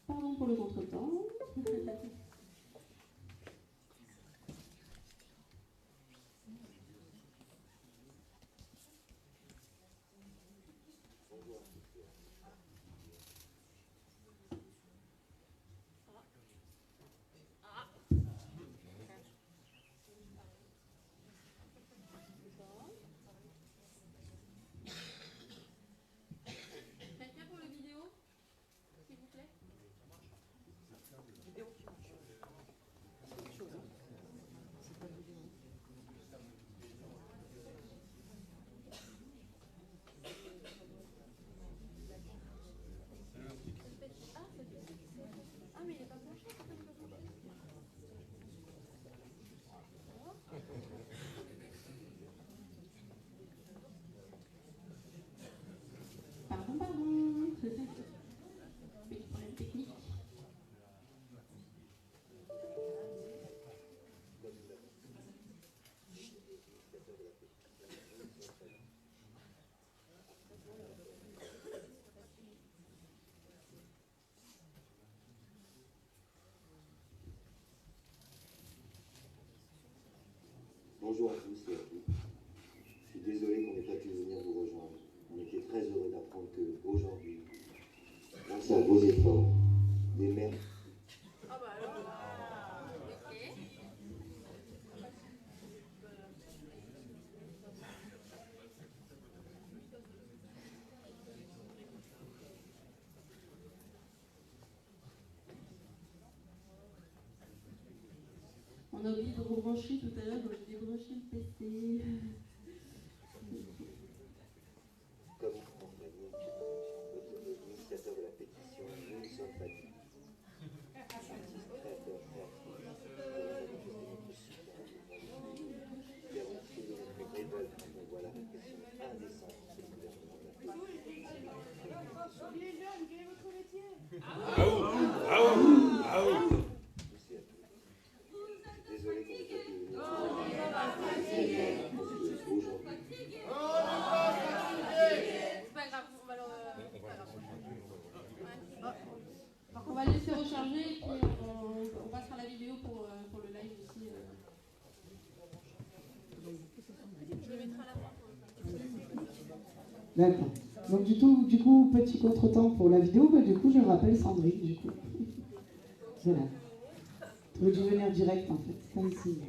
Pardon pour le contretemps. Quelqu'un pour la vidéo, s'il vous plaît? Pardon. Petit problème technique. Bonjour à tous et à toutes. Je suis désolé qu'on n'ait pas pu venir vous rejoindre. On était très heureux d'apprendre qu'aujourd'hui, grâce à vos efforts, des maires... On a oublié de rebrancher tout à l'heure, donc j'ai débranché le PC. Comme votre initiateur de la pétition, nous ne sommes pas dit. Artistes, créateurs, créatifs, qui avons crié notre révolte quand on voit la répression indécente de ce gouvernement de la police. Soyez jeunes, quel est votre métier? Désolé qu'on n'ait pas pu venir. Aujourd'hui. C'est pas grave, on va le... On va le laisser recharger et puis on passera la vidéo pour le live aussi. Je le mettrai à la fin. D'accord. Donc du coup, petit contretemps pour la vidéo, bah, du coup je rappelle Sandrine, du coup. Voilà. Tu aurais dû venir direct en fait, c'est comme si...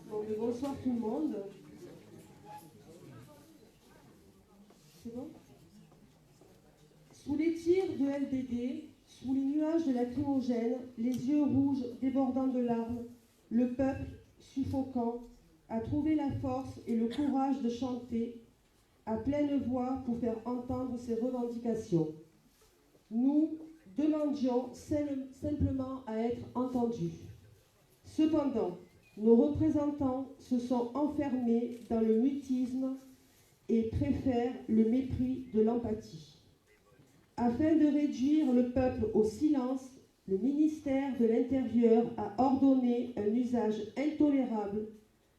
Bon, mais bonsoir tout le monde. C'est bon? Sous les tirs de LBD, sous les nuages de lacrymogène, les yeux rouges débordant de larmes, le peuple, suffocant, a trouvé la force et le courage de chanter à pleine voix pour faire entendre ses revendications. Nous demandions simplement à être entendus. Cependant, nos représentants se sont enfermés dans le mutisme et préfèrent le mépris de l'empathie. Afin de réduire le peuple au silence, le ministère de l'Intérieur a ordonné un usage intolérable,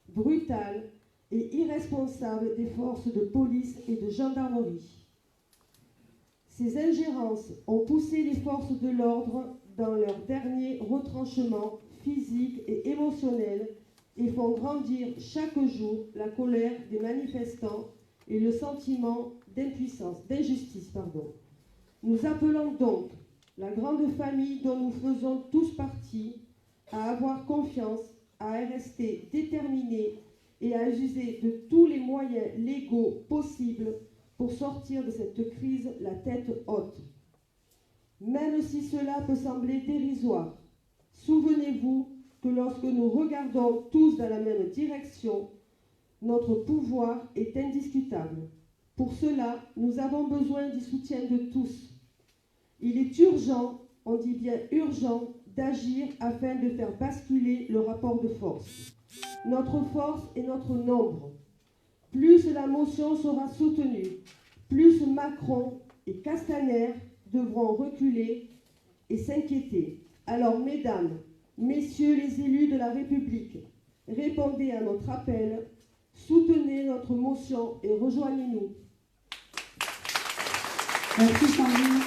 brutal et irresponsable des forces de police et de gendarmerie. Ces ingérences ont poussé les forces de l'ordre dans leur dernier retranchement physique et émotionnel et font grandir chaque jour la colère des manifestants et le sentiment d'injustice. Nous appelons donc la grande famille dont nous faisons tous partie à avoir confiance, à rester déterminés et à user de tous les moyens légaux possibles pour sortir de cette crise la tête haute. Même si cela peut sembler dérisoire, souvenez-vous que lorsque nous regardons tous dans la même direction, notre pouvoir est indiscutable. Pour cela, nous avons besoin du soutien de tous. Il est urgent, on dit bien urgent, d'agir afin de faire basculer le rapport de force. Notre force est notre nombre. Plus la motion sera soutenue, plus Macron et Castaner devront reculer et s'inquiéter. Alors, mesdames, messieurs les élus de la République, répondez à notre appel, soutenez notre motion et rejoignez-nous. Merci Sandrine.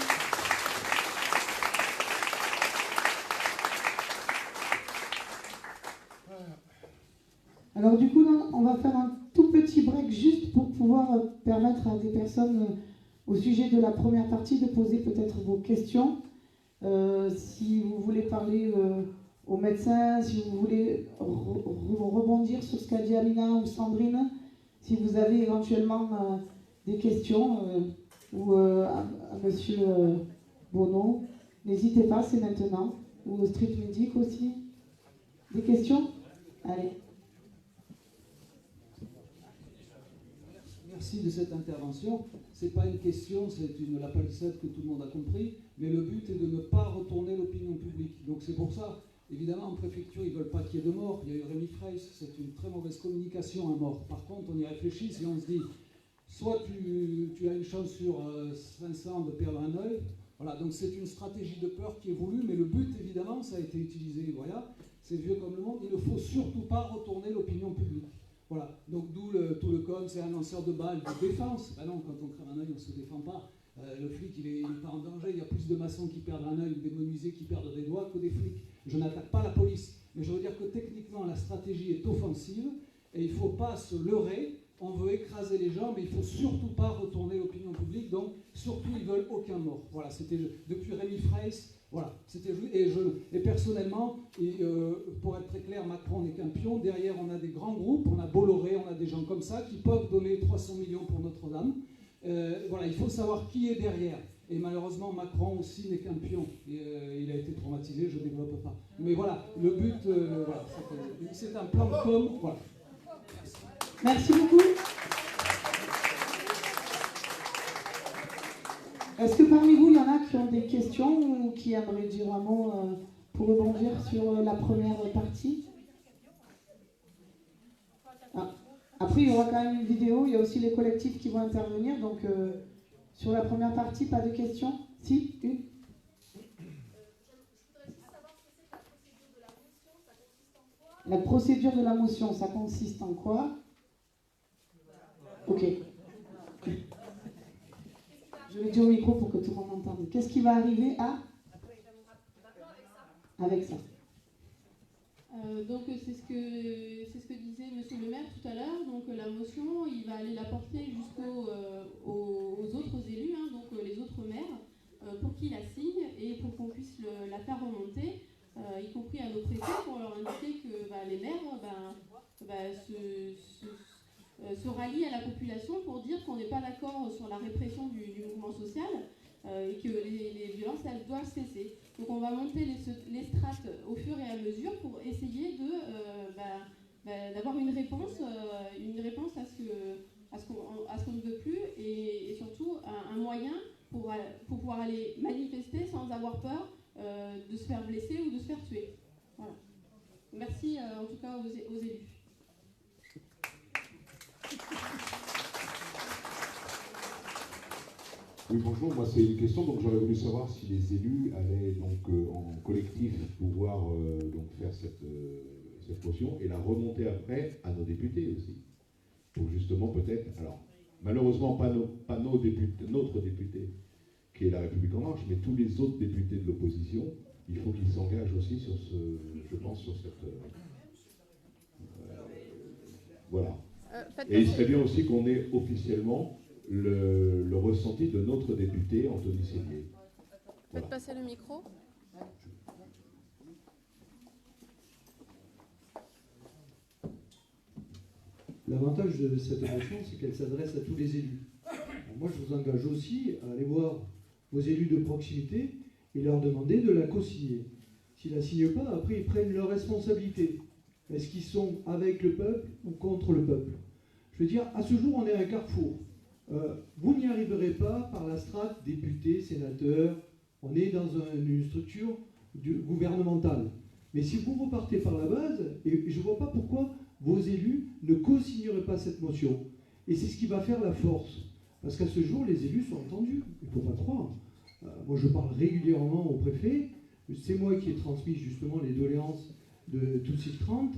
Alors du coup, on va faire un tout petit break juste pour pouvoir permettre à des personnes au sujet de la première partie de poser peut-être vos questions. Si vous voulez parler aux médecins, si vous voulez rebondir sur ce qu'a dit Amina ou Sandrine, si vous avez éventuellement des questions ou à Monsieur Bonneau, n'hésitez pas, c'est maintenant. Ou au Street Medic aussi. Des questions? Allez. Merci de cette intervention. Ce n'est pas une question, c'est la palissade que tout le monde a compris, mais le but est de ne pas retourner l'opinion publique. Donc c'est pour ça, évidemment, en préfecture, ils ne veulent pas qu'il y ait de morts. Il y a eu Rémi Fraisse, c'est une très mauvaise communication à mort. Par contre, on y réfléchit, si on se dit, soit tu as une chance sur 500 de perdre un œil, voilà, donc c'est une stratégie de peur qui est voulue, mais le but, évidemment, ça a été utilisé, voilà, c'est vieux comme le monde, il ne faut surtout pas retourner l'opinion publique. Voilà, donc d'où tout le code, c'est un lanceur de balles de défense. Ben non, quand on crève un œil, on ne se défend pas. Le flic, il n'est pas en danger. Il y a plus de maçons qui perdent un œil ou des menuisiers qui perdent des doigts que des flics. Je n'attaque pas la police, mais je veux dire que techniquement, la stratégie est offensive et il ne faut pas se leurrer. On veut écraser les gens, mais il ne faut surtout pas retourner l'opinion publique. Donc, surtout, ils ne veulent aucun mort. Voilà, c'était depuis Rémi Fraisse. Voilà, c'était et personnellement, pour être très clair, Macron n'est qu'un pion. Derrière, on a des grands groupes, on a Bolloré, on a des gens comme ça qui peuvent donner 300 millions pour Notre-Dame. Voilà, il faut savoir qui est derrière. Et malheureusement, Macron aussi n'est qu'un pion. Il a été traumatisé, je ne développe pas. Mais voilà, le but, voilà, c'est un plan de com. Voilà. Merci beaucoup. Est-ce que parmi vous, il y en a qui ont des questions ou qui aimeraient dire un mot pour rebondir sur la première partie? Après, il y aura quand même une vidéo, il y a aussi les collectifs qui vont intervenir, donc sur la première partie, pas de questions? Si, une? La procédure de la motion, ça consiste en quoi? Ok. Je vais dire au micro pour que tout le monde entende. Qu'est-ce qui va arriver avec ça? Donc c'est ce que disait Monsieur le maire tout à l'heure. Donc la motion, il va aller la porter aux autres élus, hein, donc les autres maires, pour qu'ils la signent et pour qu'on puisse la faire remonter, y compris à nos préfets, pour leur indiquer que les maires se rallient à la population pour dire qu'on n'est pas d'accord sur la répression du mouvement social et que les violences, elles doivent cesser. Donc on va monter les strates au fur et à mesure pour essayer d'avoir une réponse à à ce qu'on ne veut plus, et surtout un moyen pour pouvoir aller manifester sans avoir peur de se faire blesser ou de se faire tuer. Voilà. Merci en tout cas aux élus. Oui, bonjour, moi c'est une question, donc j'aurais voulu savoir si les élus allaient donc en collectif pouvoir donc faire cette motion et la remonter après à nos députés aussi. Pour justement peut-être, alors malheureusement pas notre député qui est La République En Marche, mais tous les autres députés de l'opposition, il faut qu'ils s'engagent aussi sur je pense, sur cette... voilà. Et il serait bien aussi qu'on ait officiellement le ressenti de notre député, Anthony Séguier. Faites passer le micro. L'avantage de cette motion, c'est qu'elle s'adresse à tous les élus. Alors moi, je vous engage aussi à aller voir vos élus de proximité et leur demander de la co-signer. S'ils ne la signent pas, après, ils prennent leurs responsabilités. Est-ce qu'ils sont avec le peuple ou contre le peuple? Je veux dire, à ce jour, on est à un carrefour. Vous n'y arriverez pas par la strate député, sénateur. On est dans une structure gouvernementale. Mais si vous repartez par la base, et je ne vois pas pourquoi vos élus ne co-signeraient pas cette motion. Et c'est ce qui va faire la force. Parce qu'à ce jour, les élus sont entendus. Il ne faut pas croire. Moi, je parle régulièrement au préfet. C'est moi qui ai transmis justement les doléances de Toussaint 30.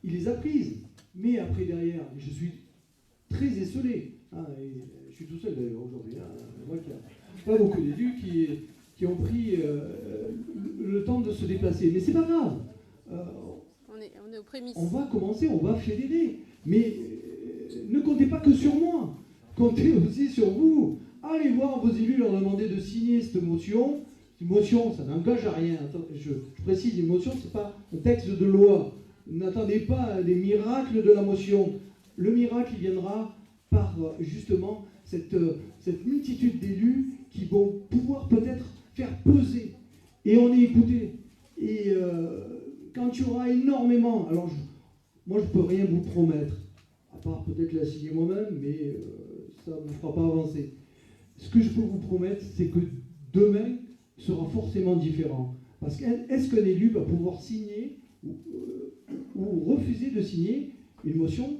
Il les a prises. Mais après, derrière, je suis très esselé. Et je suis tout seul d'ailleurs aujourd'hui. Moi, il n'y a pas beaucoup d'élus qui ont pris le temps de se déplacer. Mais c'est pas grave. On est aux prémices. On va commencer, on va fédérer. Mais ne comptez pas que sur moi. Comptez aussi sur vous. Allez voir vos élus, leur demander de signer cette motion. Une motion, ça n'engage à rien. Attends, je précise, une motion, ce n'est pas un texte de loi. N'attendez pas des miracles de la motion. Le miracle, il viendra par justement cette multitude d'élus qui vont pouvoir peut-être faire peser. Et on est écouté. Et quand il y aura énormément, alors moi je ne peux rien vous promettre, à part peut-être la signer moi-même, mais ça ne vous fera pas avancer. Ce que je peux vous promettre, c'est que demain sera forcément différent. Parce qu'est-ce qu'un élu va pouvoir signer ou refuser de signer une motion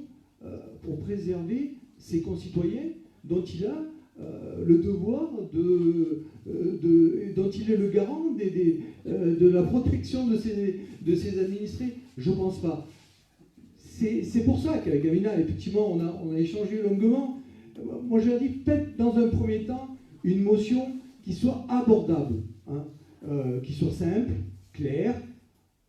pour préserver ses concitoyens dont il a le devoir dont il est le garant de la protection de ses administrés? Je ne pense pas. C'est pour ça qu'avec Amina, effectivement, on a échangé longuement. Moi, je leur dis, faites dans un premier temps une motion qui soit abordable, qui soit simple, claire.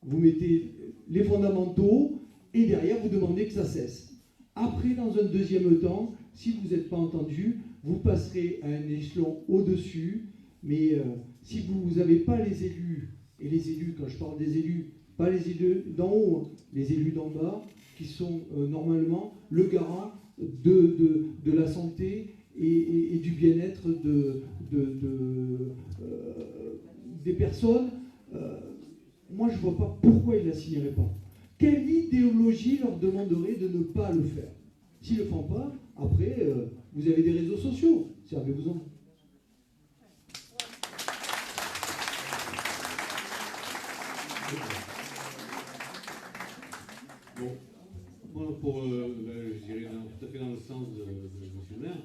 Vous mettez les fondamentaux et derrière, vous demandez que ça cesse. Après, dans un deuxième temps, si vous n'êtes pas entendu, vous passerez à un échelon au-dessus. Mais si vous n'avez pas les élus, et les élus, quand je parle des élus, pas les élus d'en haut, les élus d'en bas, qui sont normalement le garant de la santé et du bien-être des personnes, moi je ne vois pas pourquoi ils ne la signeraient pas. Quelle idéologie leur demanderait de ne pas le faire? S'ils ne le font pas, après, vous avez des réseaux sociaux, servez-vous-en. Bon, moi, je dirais tout à fait dans le sens de M. le maire,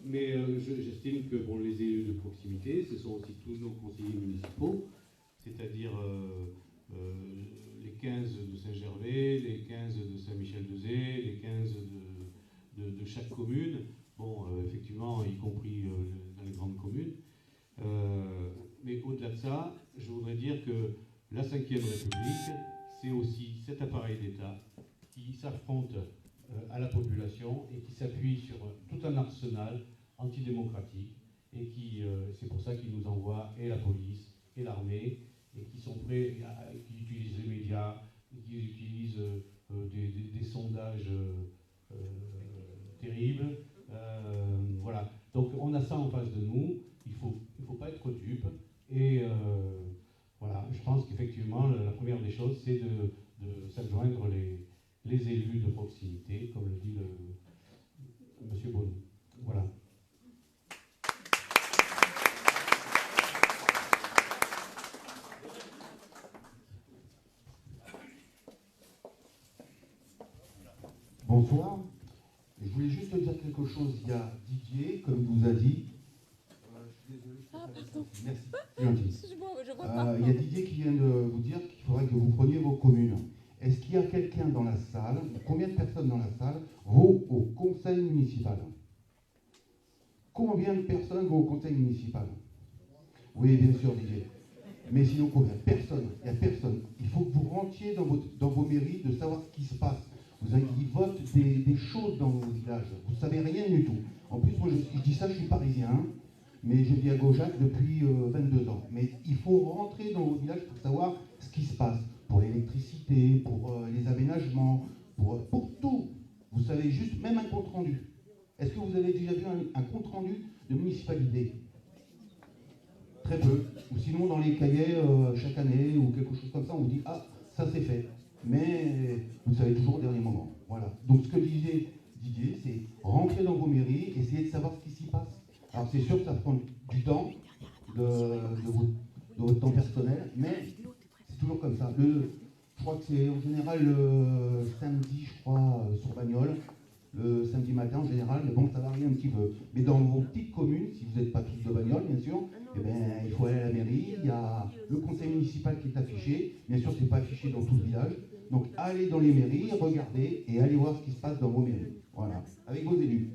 mais j'estime que pour les élus de proximité, ce sont aussi tous nos conseillers municipaux, c'est-à-dire les 15 de Saint-Gervais, les 15 de Saint-Michel-de-Zé, les 15 de chaque commune, bon, effectivement, y compris dans les grandes communes. Mais au-delà de ça, je voudrais dire que la Ve République, c'est aussi cet appareil d'État qui s'affronte à la population et qui s'appuie sur tout un arsenal antidémocratique et c'est pour ça qu'ils nous envoient et la police et l'armée et qui sont prêts, qui utilisent les médias, qui utilisent des sondages terribles. Voilà. Donc on a ça en face de nous, il faut pas être dupe et voilà, je pense qu'effectivement la première des choses c'est de s'adjoindre les élus de proximité, comme le dit M. Beaune. Voilà. Bonsoir. Je voulais juste te dire quelque chose. Il y a Didier, comme il vous a dit. Je suis désolé. Ah, pardon. Merci. C'est gentil. Je vois pas. Il y a Didier qui vient de vous dire qu'il faudrait que vous preniez vos communes. Est-ce qu'il y a quelqu'un dans la salle, combien de personnes dans la salle vont au conseil municipal? Combien de personnes vont au conseil municipal? Oui, bien sûr, Didier. Mais sinon, combien? Personne. Il n'y a personne. Il faut que vous rentiez dans vos mairies de savoir ce qui se passe. Ils votent des choses dans vos villages. Vous ne savez rien du tout. En plus, moi, je dis ça, je suis parisien, hein, mais je vis à Gaujac depuis 22 ans. Mais il faut rentrer dans vos villages pour savoir ce qui se passe. Pour l'électricité, pour les aménagements, pour tout. Vous savez juste, même un compte rendu. Est-ce que vous avez déjà vu un compte rendu de municipalité? Très peu. Ou sinon, dans les cahiers, chaque année, ou quelque chose comme ça, on vous dit « Ah, ça c'est fait ». Mais vous savez toujours au dernier moment. Voilà. Donc ce que disait Didier, c'est rentrer dans vos mairies, essayer de savoir ce qui s'y passe. Alors c'est sûr que ça prend du temps, de votre temps personnel, mais c'est toujours comme ça. Je crois que c'est en général le samedi, je crois, sur Bagnoles, le samedi matin en général, mais bon, ça varie un petit peu. Mais dans vos petites communes, si vous n'êtes pas tous de Bagnoles, bien sûr, eh bien, il faut aller à la mairie, il y a le conseil municipal qui est affiché, bien sûr, ce n'est pas affiché dans tout le village, donc allez dans les mairies, regardez, et allez voir ce qui se passe dans vos mairies, voilà, avec vos élus.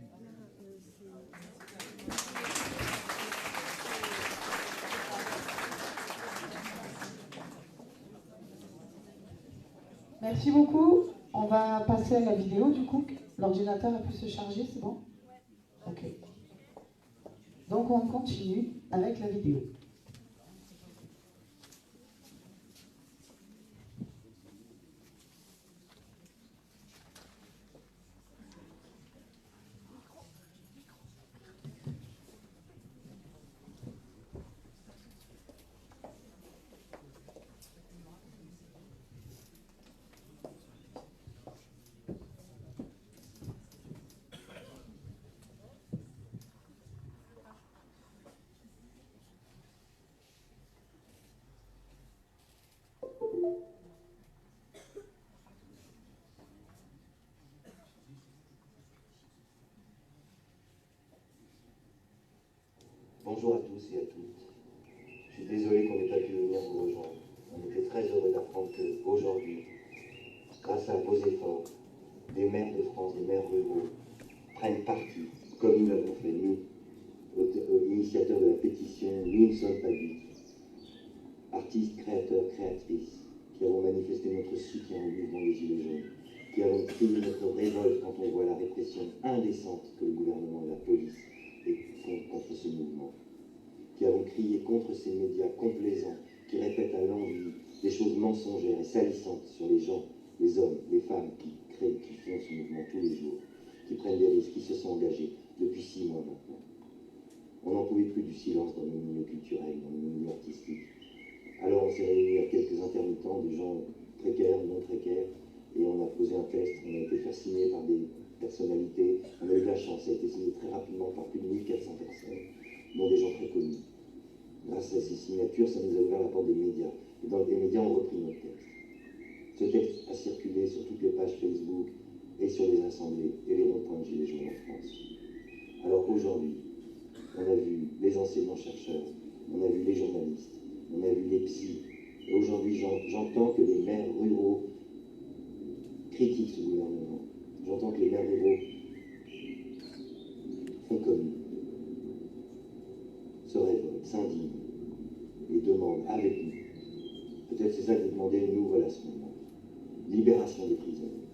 Merci beaucoup. On va passer à la vidéo, du coup. L'ordinateur a pu se charger, c'est bon? Ok. Donc on continue avec la vidéo. Bonjour à tous et à toutes. Je suis désolé qu'on n'ait pas pu venir vous rejoindre. On était très heureux d'apprendre qu'aujourd'hui, grâce à vos efforts, des maires de France, des maires ruraux, prennent parti, comme nous l'avons fait, nous, initiateurs de la pétition « Nous ne sommes pas ducs », artistes, créateurs, créatrices, qui avons manifesté notre soutien au mouvement des Gilets jaunes, qui avons crié notre révolte quand on voit la répression indécente que le gouvernement et la police font contre ce mouvement, qui avons crié contre ces médias complaisants qui répètent à l'envi des choses mensongères et salissantes sur les gens, les hommes, les femmes qui créent, qui font ce mouvement tous les jours, qui prennent des risques, qui se sont engagés depuis 6 mois maintenant. On n'en pouvait plus du silence dans nos milieux culturels, dans nos milieux artistiques. Alors on s'est réunis à quelques intermittents, des gens précaires, non précaires, et on a posé un test, on a été fait signer par des personnalités, on a eu de la chance, ça a été signé très rapidement par plus de 1400 personnes, dont des gens très connus. Grâce à ces signatures, ça nous a ouvert la porte des médias, et dans les médias ont repris notre texte. Ce texte a circulé sur toutes les pages Facebook et sur les assemblées et les ronds-points de Gilets jaunes en France. Alors aujourd'hui, on a vu les enseignants-chercheurs, on a vu les journalistes, on a vu les psys, et aujourd'hui j'entends que les maires ruraux critiquent ce gouvernement. J'entends que les maires ruraux font comme nous, se révoltent, s'indignent et demandent avec nous. Peut-être c'est ça que vous demandez, nous voilà ce qu'on demande. Libération des prisonniers,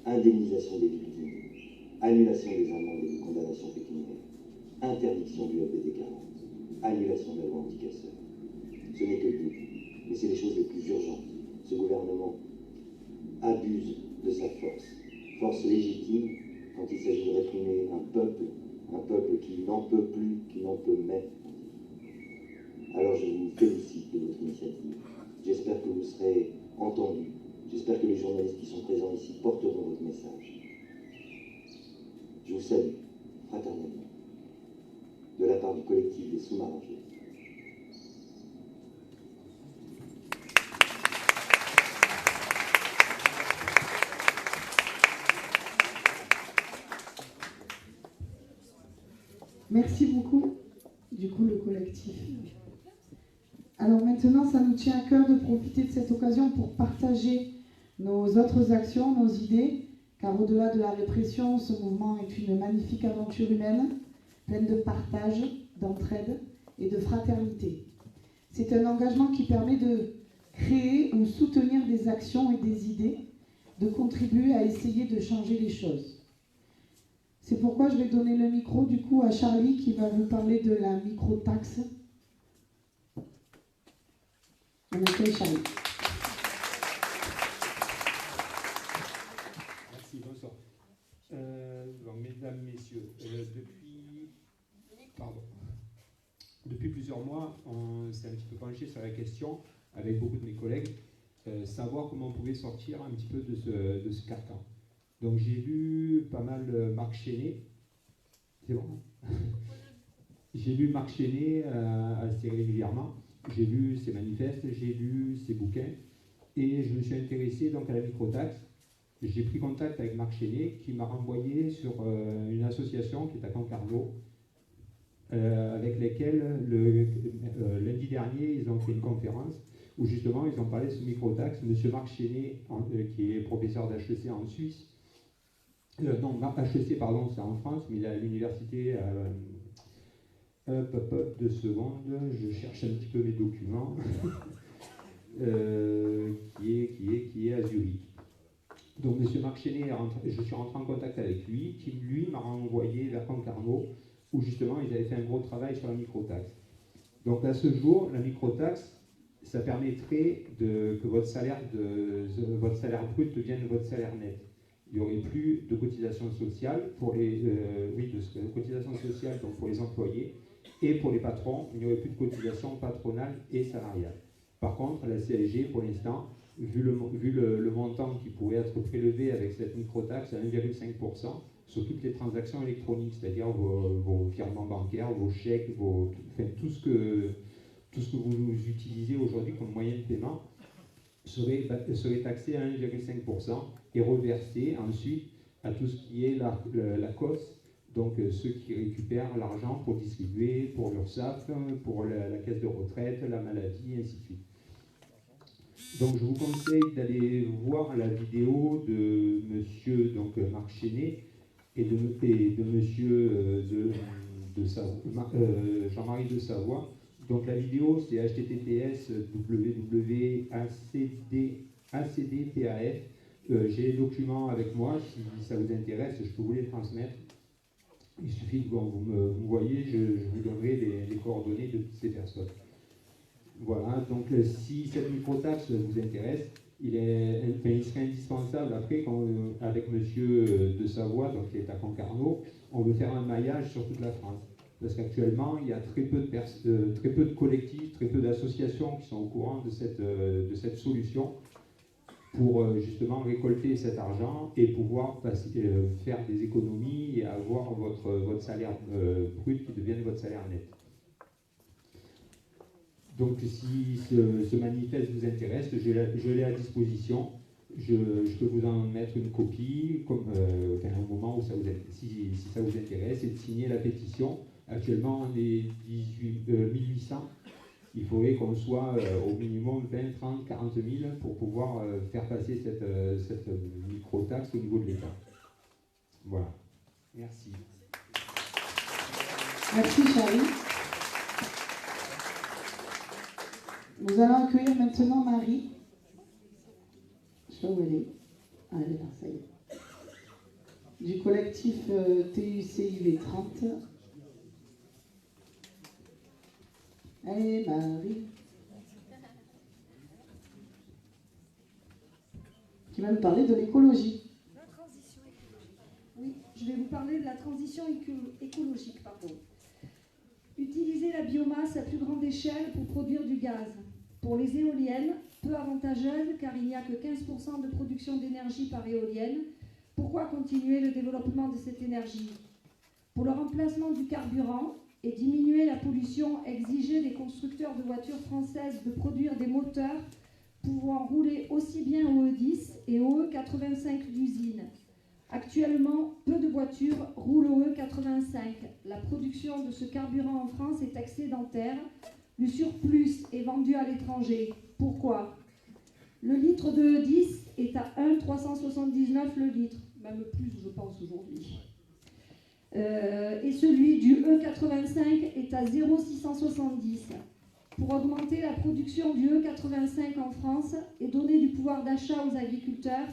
indemnisation des victimes, annulation des amendes et des condamnations pécuniaires, interdiction du EPD 40, annulation de la loi anti-casseurs. Ce n'est que le début, mais c'est les choses les plus urgentes. Ce gouvernement abuse de sa force légitime quand il s'agit de réprimer un peuple qui n'en peut plus, qui n'en peut même. Alors je vous félicite de votre initiative. J'espère que vous serez entendus. J'espère que les journalistes qui sont présents ici porteront votre message. Je vous salue fraternellement, de la part du collectif des sous-marins jeunes. Merci beaucoup, du coup, le collectif. Alors maintenant, ça nous tient à cœur de profiter de cette occasion pour partager nos autres actions, nos idées, car au-delà de la répression, ce mouvement est une magnifique aventure humaine, pleine de partage, d'entraide et de fraternité. C'est un engagement qui permet de créer ou soutenir des actions et des idées, de contribuer à essayer de changer les choses. C'est pourquoi je vais donner le micro du coup à Charlie qui va vous parler de la micro-taxe. On accueille Charlie. Merci, bonsoir. Mesdames, Messieurs, depuis plusieurs mois, on s'est un petit peu penché sur la question, avec beaucoup de mes collègues, savoir comment on pouvait sortir un petit peu de ce carcan. Donc j'ai lu pas mal Marc Chenet. C'est bon. J'ai lu Marc Chenet assez régulièrement. J'ai lu ses manifestes, j'ai lu ses bouquins et je me suis intéressé donc à la microtaxe. J'ai pris contact avec Marc Chenet qui m'a renvoyé sur une association qui est à Concarneau avec laquelle lundi dernier ils ont fait une conférence où justement ils ont parlé de ce microtaxe. Monsieur Marc Chenet, qui est professeur d'HEC en Suisse, HEC, pardon, c'est en France, mais il est à l'université, 2 secondes, je cherche un petit peu mes documents, qui est à Zurich. Donc, M. Marc Chenet, je suis rentré en contact avec lui, qui lui m'a renvoyé vers Concarneau, où justement ils avaient fait un gros travail sur la microtaxe. Donc, à ce jour, la microtaxe, ça permettrait que votre salaire brut devienne votre salaire net. Il n'y aurait plus de cotisations sociales pour cotisations sociales donc pour les employés et pour les patrons, il n'y aurait plus de cotisations patronales et salariales. Par contre, la CSG, pour l'instant, vu le montant qui pourrait être prélevé avec cette microtaxe à 1,5% sur toutes les transactions électroniques, c'est-à-dire vos virements bancaires, vos chèques, tout ce que vous utilisez aujourd'hui comme moyen de paiement, serait taxé à 1,5% et reversé ensuite à tout ce qui est la COS, donc ceux qui récupèrent l'argent pour distribuer pour l'URSSAF, pour la caisse de retraite, la maladie, et ainsi de suite. Donc je vous conseille d'aller voir la vidéo de monsieur Marc Chenet et de monsieur Jean-Marie de Savoie. Donc la vidéo c'est https://www.acdpaf. J'ai les documents avec moi, si ça vous intéresse, je peux vous les transmettre. Il suffit que vous me voyez, je vous donnerai les coordonnées de toutes ces personnes. Voilà, donc si cette microtaxe vous intéresse, il serait indispensable après, avec monsieur de Savoie, donc qui est à Concarneau, on veut faire un maillage sur toute la France. Parce qu'actuellement, il y a très peu de collectifs, très peu d'associations qui sont au courant de cette solution pour justement récolter cet argent et pouvoir faire des économies et avoir votre salaire brut qui devienne votre salaire net. Donc si ce manifeste vous intéresse, je l'ai à disposition. Je peux vous en mettre une copie au moment où si ça vous intéresse, et de signer la pétition. Actuellement, on est 1800. Il faudrait qu'on soit au minimum 20, 30, 40 000 pour pouvoir faire passer cette micro-taxe au niveau de l'État. Voilà. Merci. Merci Charlie. Nous allons accueillir maintenant Marie. Je sais pas où elle est. Ah, elle est là, ça y est. Du collectif TUCIV 30. Allez, Marie. Qui va nous parler de l'écologie. Oui, je vais vous parler de la transition écologique. Utiliser la biomasse à plus grande échelle pour produire du gaz. Pour les éoliennes, peu avantageuse car il n'y a que 15% de production d'énergie par éolienne. Pourquoi continuer le développement de cette énergie ? Pour le remplacement du carburant et diminuer la pollution, exiger des constructeurs de voitures françaises de produire des moteurs pouvant rouler aussi bien au E10 et au E85 d'usine. Actuellement, peu de voitures roulent au E85. La production de ce carburant en France est excédentaire. Le surplus est vendu à l'étranger. Pourquoi? Le litre de E10 est à 1,379 le litre, même plus je pense aujourd'hui. Et celui du E85 est à 0,670. Pour augmenter la production du E85 en France et donner du pouvoir d'achat aux agriculteurs,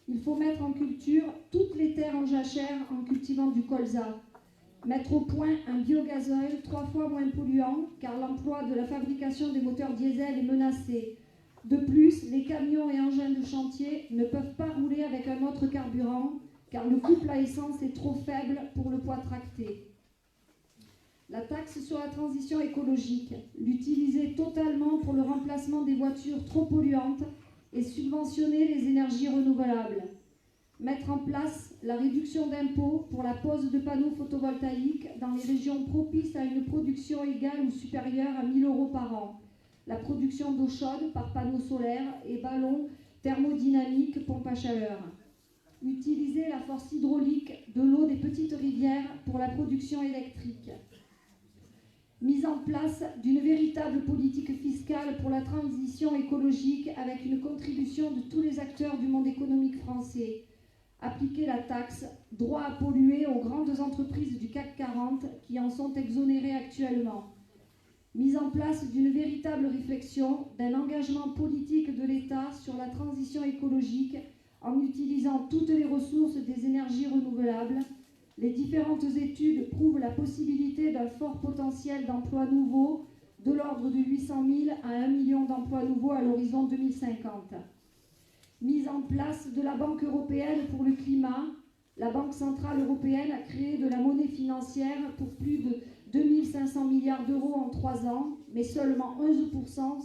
il faut mettre en culture toutes les terres en jachère en cultivant du colza. Mettre au point un biogazole 3 fois moins polluant, car l'emploi de la fabrication des moteurs diesel est menacé. De plus, les camions et engins de chantier ne peuvent pas rouler avec un autre carburant, car le couple à essence est trop faible pour le poids tracté. La taxe sur la transition écologique, l'utiliser totalement pour le remplacement des voitures trop polluantes et subventionner les énergies renouvelables. Mettre en place la réduction d'impôts pour la pose de panneaux photovoltaïques dans les régions propices à une production égale ou supérieure à 1 000 € par an. La production d'eau chaude par panneaux solaires et ballons thermodynamiques pompe à chaleur. Utiliser la force hydraulique de l'eau des petites rivières pour la production électrique. Mise en place d'une véritable politique fiscale pour la transition écologique avec une contribution de tous les acteurs du monde économique français. Appliquer la taxe droit à polluer aux grandes entreprises du CAC 40 qui en sont exonérées actuellement. Mise en place d'une véritable réflexion, d'un engagement politique de l'État sur la transition écologique en utilisant toutes les ressources des énergies renouvelables. Les différentes études prouvent la possibilité d'un fort potentiel d'emplois nouveaux, de l'ordre de 800 000 à 1 million d'emplois nouveaux à l'horizon 2050. Mise en place de la Banque européenne pour le climat. La Banque centrale européenne a créé de la monnaie financière pour plus de 2500 milliards d'euros en 3 ans, mais seulement 11%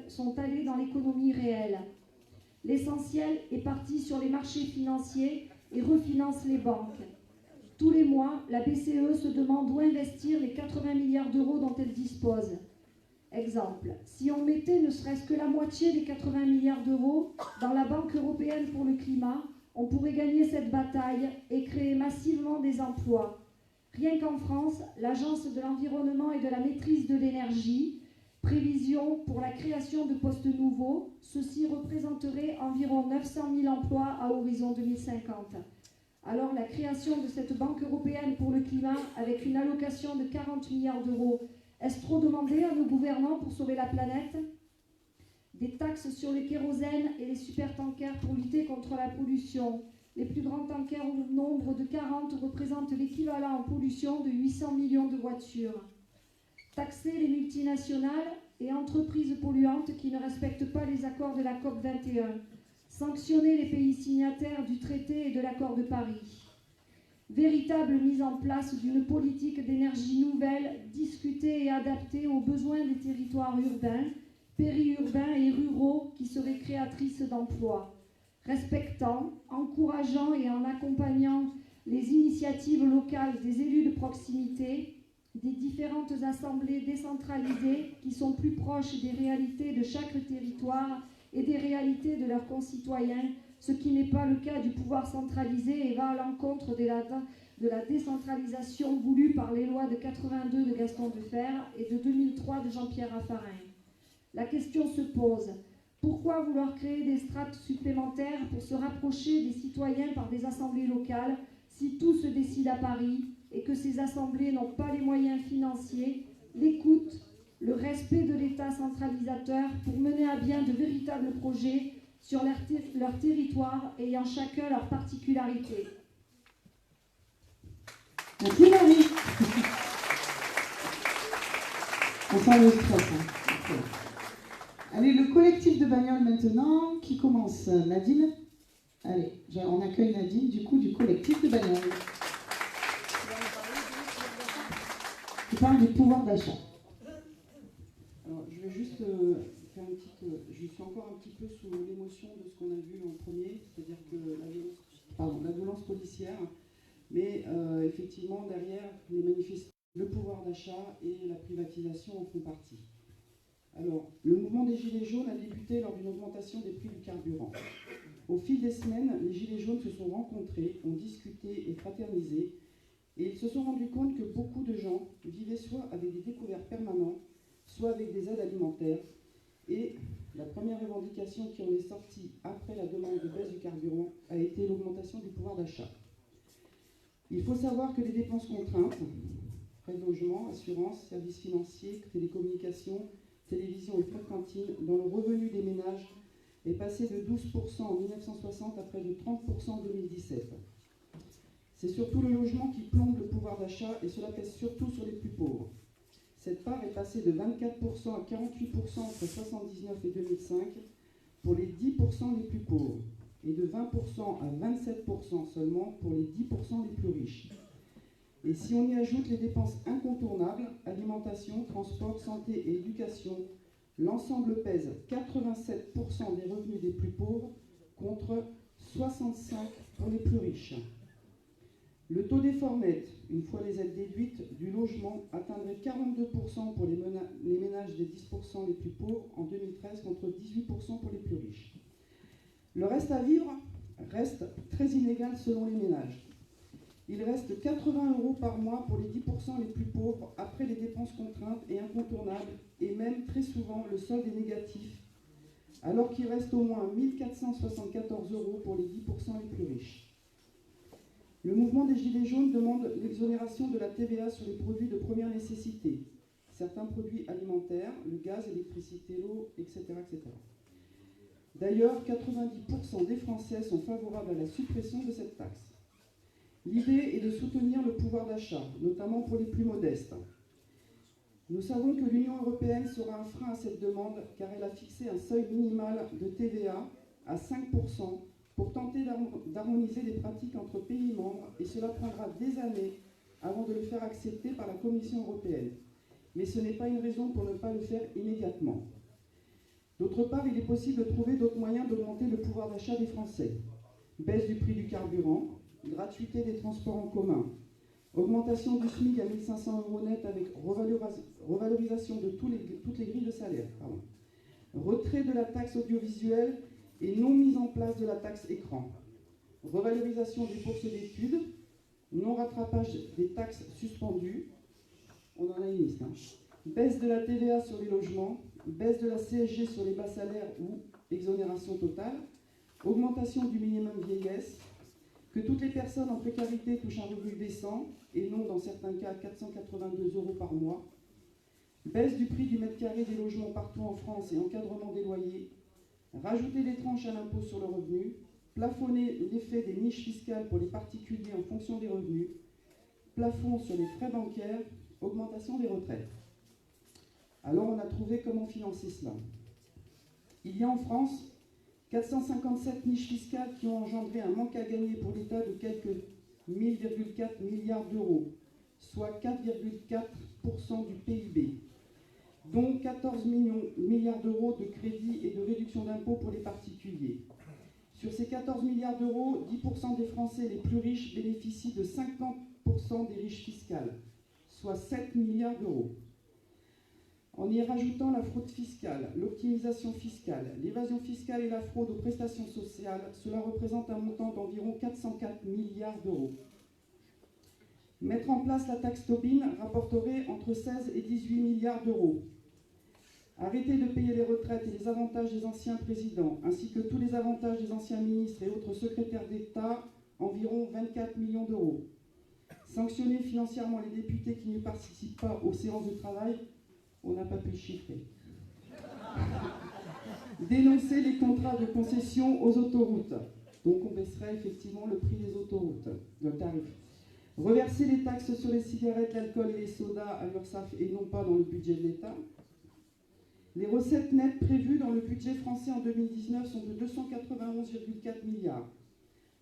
sont allés dans l'économie réelle. L'essentiel est parti sur les marchés financiers et refinance les banques. Tous les mois, la BCE se demande où investir les 80 milliards d'euros dont elle dispose. Exemple, si on mettait ne serait-ce que la moitié des 80 milliards d'euros dans la Banque européenne pour le climat, on pourrait gagner cette bataille et créer massivement des emplois. Rien qu'en France, l'Agence de l'environnement et de la maîtrise de l'énergie, prévision pour la création de postes nouveaux, ceci représenterait environ 900 000 emplois à horizon 2050. Alors la création de cette Banque européenne pour le climat avec une allocation de 40 milliards d'euros, est-ce trop demandé à nos gouvernants pour sauver la planète? Des taxes sur les kérosènes et les supertankers pour lutter contre la pollution. Les plus grands tankers au nombre de 40 représentent l'équivalent en pollution de 800 millions de voitures. Taxer les multinationales et entreprises polluantes qui ne respectent pas les accords de la COP21. Sanctionner les pays signataires du traité et de l'accord de Paris. Véritable mise en place d'une politique d'énergie nouvelle, discutée et adaptée aux besoins des territoires urbains, périurbains et ruraux qui seraient créatrices d'emplois. Respectant, encourageant et en accompagnant les initiatives locales des élus de proximité, des différentes assemblées décentralisées qui sont plus proches des réalités de chaque territoire et des réalités de leurs concitoyens, ce qui n'est pas le cas du pouvoir centralisé et va à l'encontre de la décentralisation voulue par les lois de 82 de Gaston Defferre et de 2003 de Jean-Pierre Raffarin. La question se pose, pourquoi vouloir créer des strates supplémentaires pour se rapprocher des citoyens par des assemblées locales si tout se décide à Paris et que ces assemblées n'ont pas les moyens financiers, l'écoute, le respect de l'État centralisateur pour mener à bien de véritables projets sur leur territoire ayant chacun leur particularité. Merci Marie. On sent le stress. Hein. Allez, le collectif de bagnoles maintenant, qui commence. Nadine. Allez, on accueille Nadine du coup du collectif de bagnoles. Qui parle du pouvoir d'achat. Alors, je vais juste faire une petite... je suis encore un petit peu sous l'émotion de ce qu'on a vu en premier, c'est-à-dire que la violence policière, Mais effectivement, derrière, les manifestations, le pouvoir d'achat et la privatisation en font partie. Alors, le mouvement des Gilets jaunes a débuté lors d'une augmentation des prix du carburant. Au fil des semaines, les Gilets jaunes se sont rencontrés, ont discuté et fraternisé, et ils se sont rendus compte que beaucoup de gens vivaient soit avec des découverts permanents, soit avec des aides alimentaires. Et la première revendication qui en est sortie après la demande de baisse du carburant a été l'augmentation du pouvoir d'achat. Il faut savoir que les dépenses contraintes, frais de logement, assurance, services financiers, télécommunications, télévision et frais de cantine, dont le revenu des ménages est passé de 12% en 1960 à près de 30% en 2017. C'est surtout le logement qui plombe le pouvoir d'achat et cela pèse surtout sur les plus pauvres. Cette part est passée de 24% à 48% entre 1979 et 2005 pour les 10% les plus pauvres et de 20% à 27% seulement pour les 10% les plus riches. Et si on y ajoute les dépenses incontournables, alimentation, transport, santé et éducation, l'ensemble pèse 87% des revenus des plus pauvres contre 65% pour les plus riches. Le taux d'effort net, une fois les aides déduites, du logement atteindrait 42% pour les ménages des 10% les plus pauvres en 2013 contre 18% pour les plus riches. Le reste à vivre reste très inégal selon les ménages. Il reste 80 € par mois pour les 10% les plus pauvres après les dépenses contraintes et incontournables, et même très souvent le solde est négatif, alors qu'il reste au moins 1 474 € pour les 10% les plus riches. Le mouvement des Gilets jaunes demande l'exonération de la TVA sur les produits de première nécessité, certains produits alimentaires, le gaz, l'électricité, l'eau, etc., etc. D'ailleurs, 90% des Français sont favorables à la suppression de cette taxe. L'idée est de soutenir le pouvoir d'achat, notamment pour les plus modestes. Nous savons que l'Union européenne sera un frein à cette demande car elle a fixé un seuil minimal de TVA à 5% pour tenter d'harmoniser les pratiques entre pays membres et cela prendra des années avant de le faire accepter par la Commission européenne. Mais ce n'est pas une raison pour ne pas le faire immédiatement. D'autre part, il est possible de trouver d'autres moyens d'augmenter le pouvoir d'achat des Français. Baisse du prix du carburant, gratuité des transports en commun, augmentation du SMIC à 1 500 € net avec revalorisation de toutes les grilles de salaire, retrait de la taxe audiovisuelle et non mise en place de la taxe écran, revalorisation des bourses d'études, non-rattrapage des taxes suspendues, on en a une liste, baisse de la TVA sur les logements, baisse de la CSG sur les bas salaires ou exonération totale, augmentation du minimum vieillesse, que toutes les personnes en précarité touchent un revenu décent, et non dans certains cas 482 € par mois, baisse du prix du mètre carré des logements partout en France et encadrement des loyers, rajouter des tranches à l'impôt sur le revenu, plafonner l'effet des niches fiscales pour les particuliers en fonction des revenus, plafond sur les frais bancaires, augmentation des retraites. Alors on a trouvé comment financer cela. Il y a en France 457 niches fiscales qui ont engendré un manque à gagner pour l'État de quelques 1000,4 milliards d'euros, soit 4,4% du PIB, dont 14 milliards d'euros de crédits et de réduction d'impôts pour les particuliers. Sur ces 14 milliards d'euros, 10% des Français les plus riches bénéficient de 50% des riches fiscales, soit 7 milliards d'euros. En y rajoutant la fraude fiscale, l'optimisation fiscale, l'évasion fiscale et la fraude aux prestations sociales, cela représente un montant d'environ 404 milliards d'euros. Mettre en place la taxe Tobin rapporterait entre 16 et 18 milliards d'euros. Arrêter de payer les retraites et les avantages des anciens présidents, ainsi que tous les avantages des anciens ministres et autres secrétaires d'État, environ 24 millions d'euros. Sanctionner financièrement les députés qui ne participent pas aux séances de travail, on n'a pas pu le chiffrer. Dénoncer les contrats de concession aux autoroutes. Donc on baisserait effectivement le prix des autoroutes, le tarif. Reverser les taxes sur les cigarettes, l'alcool et les sodas à l'URSSAF et non pas dans le budget de l'État. Les recettes nettes prévues dans le budget français en 2019 sont de 291,4 milliards.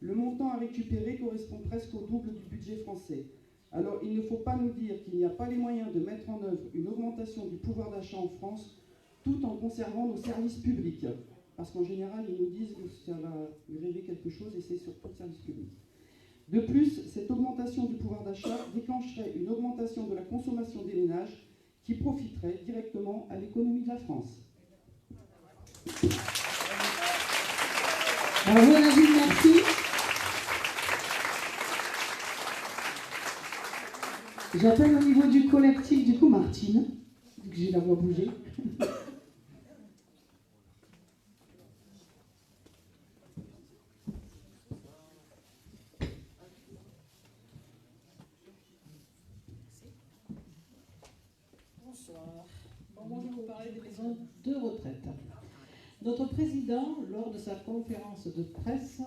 Le montant à récupérer correspond presque au double du budget français. Alors il ne faut pas nous dire qu'il n'y a pas les moyens de mettre en œuvre une augmentation du pouvoir d'achat en France tout en conservant nos services publics. Parce qu'en général, ils nous disent que ça va rêver quelque chose et c'est surtout le service public. De plus, cette augmentation du pouvoir d'achat déclencherait une augmentation de la consommation des ménages qui profiterait directement à l'économie de la France. Bravo Nadine, merci. J'appelle au niveau du collectif, du coup, Martine, vu que j'ai la voix bougée. Bonsoir. Bon, moi, je vais vous parler des maisons de retraite. Notre président, lors de sa conférence de presse,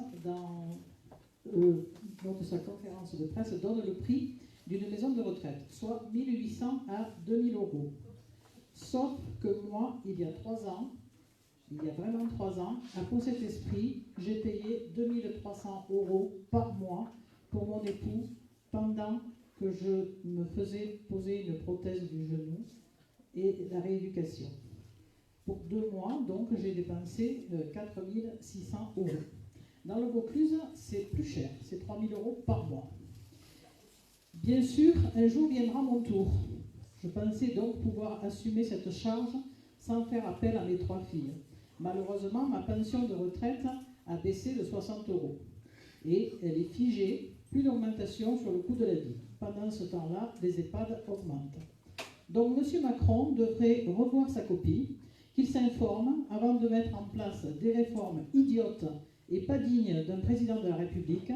donne le prix d'une maison de retraite, soit 1800 à 2000 euros. Sauf que moi, il y a vraiment 3 ans, à Pour cet esprit, j'ai payé 2300 euros par mois pour mon époux pendant que je me faisais poser une prothèse du genou et la rééducation. Pour 2 mois, donc, j'ai dépensé 4600 euros. Dans le Vaucluse, c'est plus cher, c'est 3000 euros par mois. Bien sûr, un jour viendra mon tour. Je pensais donc pouvoir assumer cette charge sans faire appel à mes 3 filles. Malheureusement, ma pension de retraite a baissé de 60 euros. Et elle est figée, plus d'augmentation sur le coût de la vie. Pendant ce temps-là, les EHPAD augmentent. Donc M. Macron devrait revoir sa copie, qu'il s'informe avant de mettre en place des réformes idiotes et pas dignes d'un président de la République,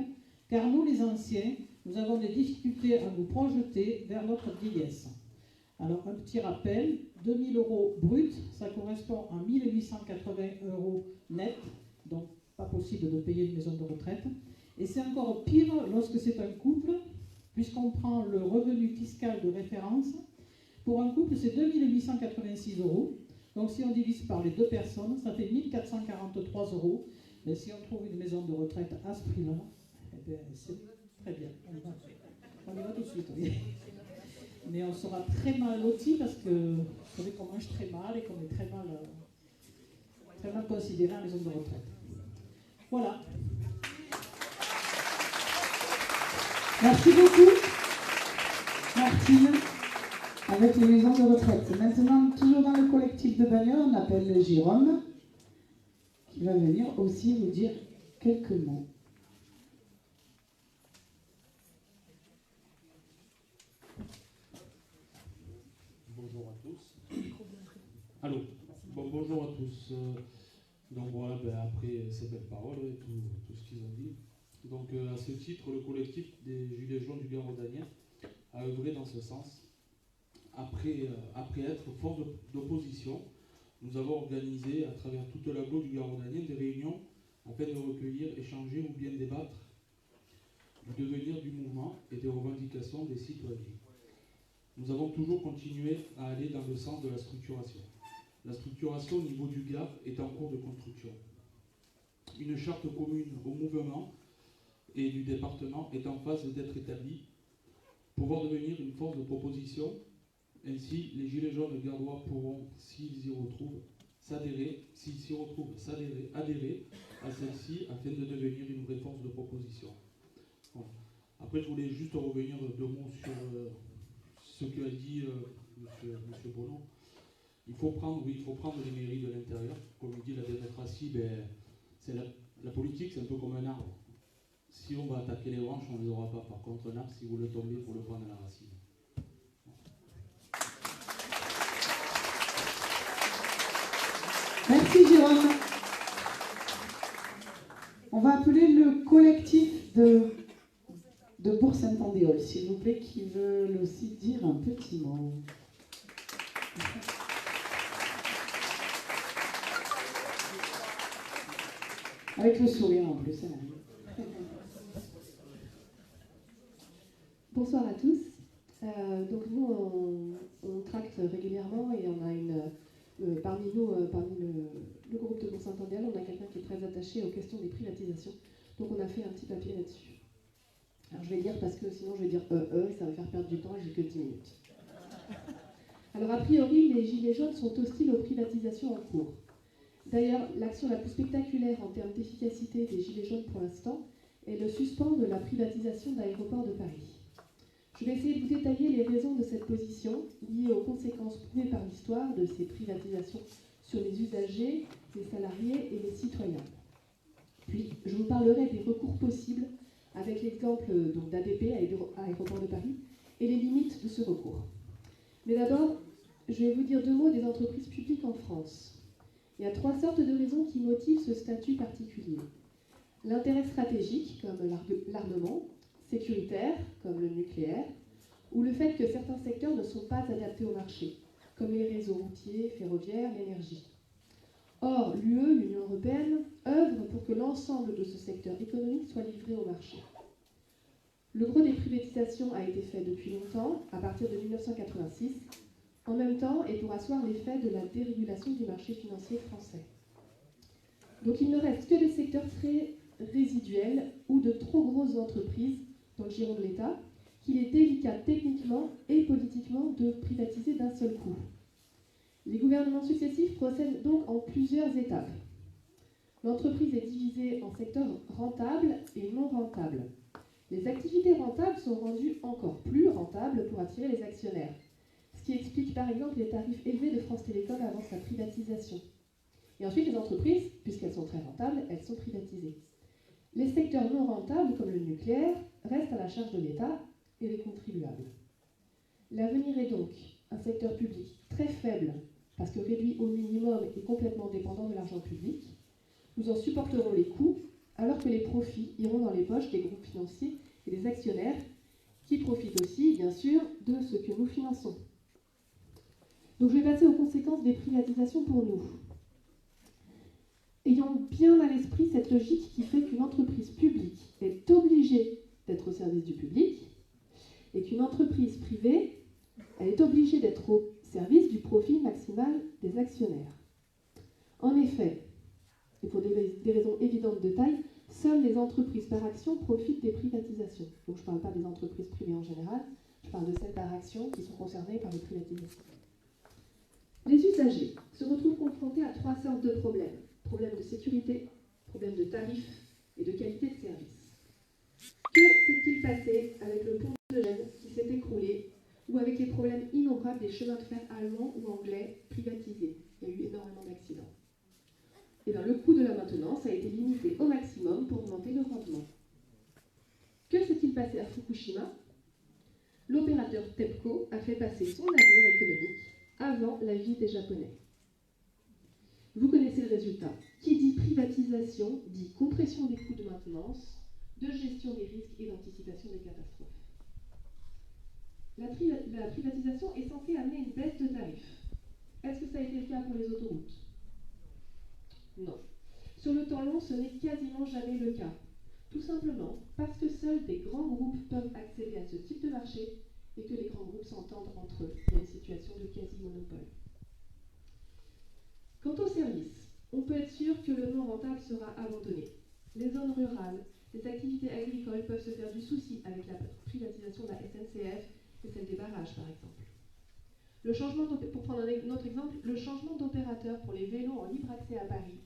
car nous, les anciens, nous avons des difficultés à nous projeter vers notre vieillesse. Alors, un petit rappel, 2000 euros brut, ça correspond à 1880 euros net, donc pas possible de payer une maison de retraite. Et c'est encore pire lorsque c'est un couple, puisqu'on prend le revenu fiscal de référence. Pour un couple, c'est 2886 euros. Donc si on divise par les 2 personnes, ça fait 1443 euros. Mais si on trouve une maison de retraite à ce prix-là, eh bien, c'est très bien. On y va tout de suite, oui. Mais on sera très mal lotis parce que vous savez qu'on mange très mal et qu'on est très mal considéré en maison de retraite. Voilà. Merci beaucoup, Martine, avec les maisons de retraite. Maintenant, toujours dans le collectif de Bagneux, on appelle Jérôme, qui va venir aussi vous dire quelques mots. Bonjour à tous. Allô. Bon, bonjour à tous. Donc voilà, après ces belles paroles et tout ce qu'ils ont dit. Donc à ce titre, le collectif des Gilets jaunes du Gard-Audanien a œuvré dans ce sens. Après être force d'opposition, nous avons organisé à travers toute l'agglo du Gard-Audanien des réunions afin de recueillir, échanger ou bien débattre du devenir du mouvement et des revendications des citoyens. Nous avons toujours continué à aller dans le sens de la structuration. La structuration au niveau du Gard est en cours de construction. Une charte commune au mouvement et du département est en phase d'être établie, pouvoir devenir une force de proposition. Ainsi, les Gilets jaunes gardois pourront, s'ils s'y retrouvent, adhérer à celle-ci afin de devenir une vraie force de proposition. Voilà. Après, je voulais juste revenir 2 mots sur ce qu'a dit M. Bonneau. Il faut prendre les mairies de l'intérieur. Comme il dit, la démocratie, c'est la politique, c'est un peu comme un arbre. Si on va attaquer les branches, on ne les aura pas. Par contre, un arbre, si vous le tombez, il faut le prendre à la racine. Merci Jérôme. On va appeler le collectif de Bourg-Saint-Andéol, s'il vous plaît, qui veut aussi dire un petit mot. Avec le sourire en plus. Bonsoir à tous. Donc nous, on tracte régulièrement et on a parmi le groupe de Bourg-Saint-Andéol, on a quelqu'un qui est très attaché aux questions des privatisations. Donc on a fait un petit papier là-dessus. Alors je vais lire parce que sinon je vais dire et ça va faire perdre du temps et j'ai que 10 minutes. Alors a priori, les Gilets jaunes sont hostiles aux privatisations en cours. D'ailleurs, l'action la plus spectaculaire en termes d'efficacité des Gilets jaunes pour l'instant est le suspens de la privatisation d'Aéroports de Paris. Je vais essayer de vous détailler les raisons de cette position liées aux conséquences prouvées par l'histoire de ces privatisations sur les usagers, les salariés et les citoyens. Puis, je vous parlerai des recours possibles avec l'exemple d'ADP, Aéroports de Paris, et les limites de ce recours. Mais d'abord, je vais vous dire 2 mots des entreprises publiques en France. Il y a 3 sortes de raisons qui motivent ce statut particulier. L'intérêt stratégique, comme l'armement, sécuritaire, comme le nucléaire, ou le fait que certains secteurs ne sont pas adaptés au marché, comme les réseaux routiers, ferroviaires, l'énergie. Or, l'Union européenne, œuvre pour que l'ensemble de ce secteur économique soit livré au marché. Le gros des privatisations a été fait depuis longtemps, à partir de 1986, en même temps et pour asseoir l'effet de la dérégulation du marché financier français. Donc il ne reste que des secteurs très résiduels ou de trop grosses entreprises dans le giron de l'État qu'il est délicat techniquement et politiquement de privatiser d'un seul coup. Les gouvernements successifs procèdent donc en plusieurs étapes. L'entreprise est divisée en secteurs rentables et non rentables. Les activités rentables sont rendues encore plus rentables pour attirer les actionnaires, ce qui explique par exemple les tarifs élevés de France Télécom avant sa privatisation. Et ensuite, les entreprises, puisqu'elles sont très rentables, elles sont privatisées. Les secteurs non rentables, comme le nucléaire, restent à la charge de l'État et des contribuables. L'avenir est donc un secteur public très faible, parce que réduit au minimum et complètement dépendant de l'argent public. Nous en supporterons les coûts, alors que les profits iront dans les poches des groupes financiers et des actionnaires, qui profitent aussi, bien sûr, de ce que nous finançons. Donc je vais passer aux conséquences des privatisations pour nous. Ayons bien à l'esprit cette logique qui fait qu'une entreprise publique est obligée d'être au service du public et qu'une entreprise privée, elle est obligée d'être au service du profit maximal des actionnaires. En effet, et pour des raisons évidentes de taille, seules les entreprises par action profitent des privatisations. Donc je ne parle pas des entreprises privées en général, je parle de celles par action qui sont concernées par les privatisations. Les usagers se retrouvent confrontés à 3 sortes de problèmes. Problèmes de sécurité, problèmes de tarifs et de qualité de service. Que s'est-il passé avec le pont de Gênes qui s'est écroulé ou avec les problèmes innombrables des chemins de fer allemands ou anglais privatisés? Il y a eu énormément d'accidents. Et bien, le coût de la maintenance a été limité au maximum pour augmenter le rendement. Que s'est-il passé à Fukushima? L'opérateur TEPCO a fait passer son avenir économique avant la vie des Japonais. Vous connaissez le résultat. Qui dit privatisation dit compression des coûts de maintenance, de gestion des risques et d'anticipation des catastrophes. La privatisation est censée amener une baisse de tarifs. Est-ce que ça a été le cas pour les autoroutes? Non. Sur le temps long, ce n'est quasiment jamais le cas. Tout simplement parce que seuls des grands groupes peuvent accéder à ce type de marché et que les grands groupes s'entendent entre eux. Il y a une situation de quasi-monopole. Quant au service, on peut être sûr que le non rentable sera abandonné. Les zones rurales, les activités agricoles peuvent se faire du souci avec la privatisation de la SNCF et celle des barrages, par exemple. Pour prendre un autre exemple, le changement d'opérateur pour les vélos en libre accès à Paris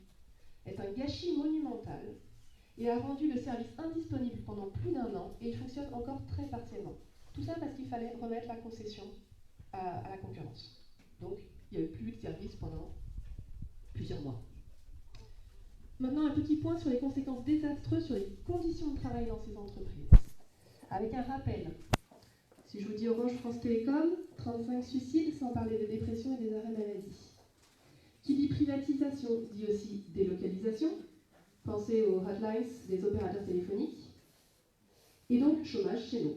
est un gâchis monumental et a rendu le service indisponible pendant plus d'1 an et il fonctionne encore très partiellement. Tout ça parce qu'il fallait remettre la concession à la concurrence. Donc, il n'y a eu plus de service pendant plusieurs mois. Maintenant, un petit point sur les conséquences désastreuses sur les conditions de travail dans ces entreprises. Avec un rappel, si je vous dis Orange France Télécom, 35 suicides, sans parler des dépressions et des arrêts maladie. Qui dit privatisation dit aussi délocalisation. Pensez aux hotlines des opérateurs téléphoniques. Et donc chômage chez nous.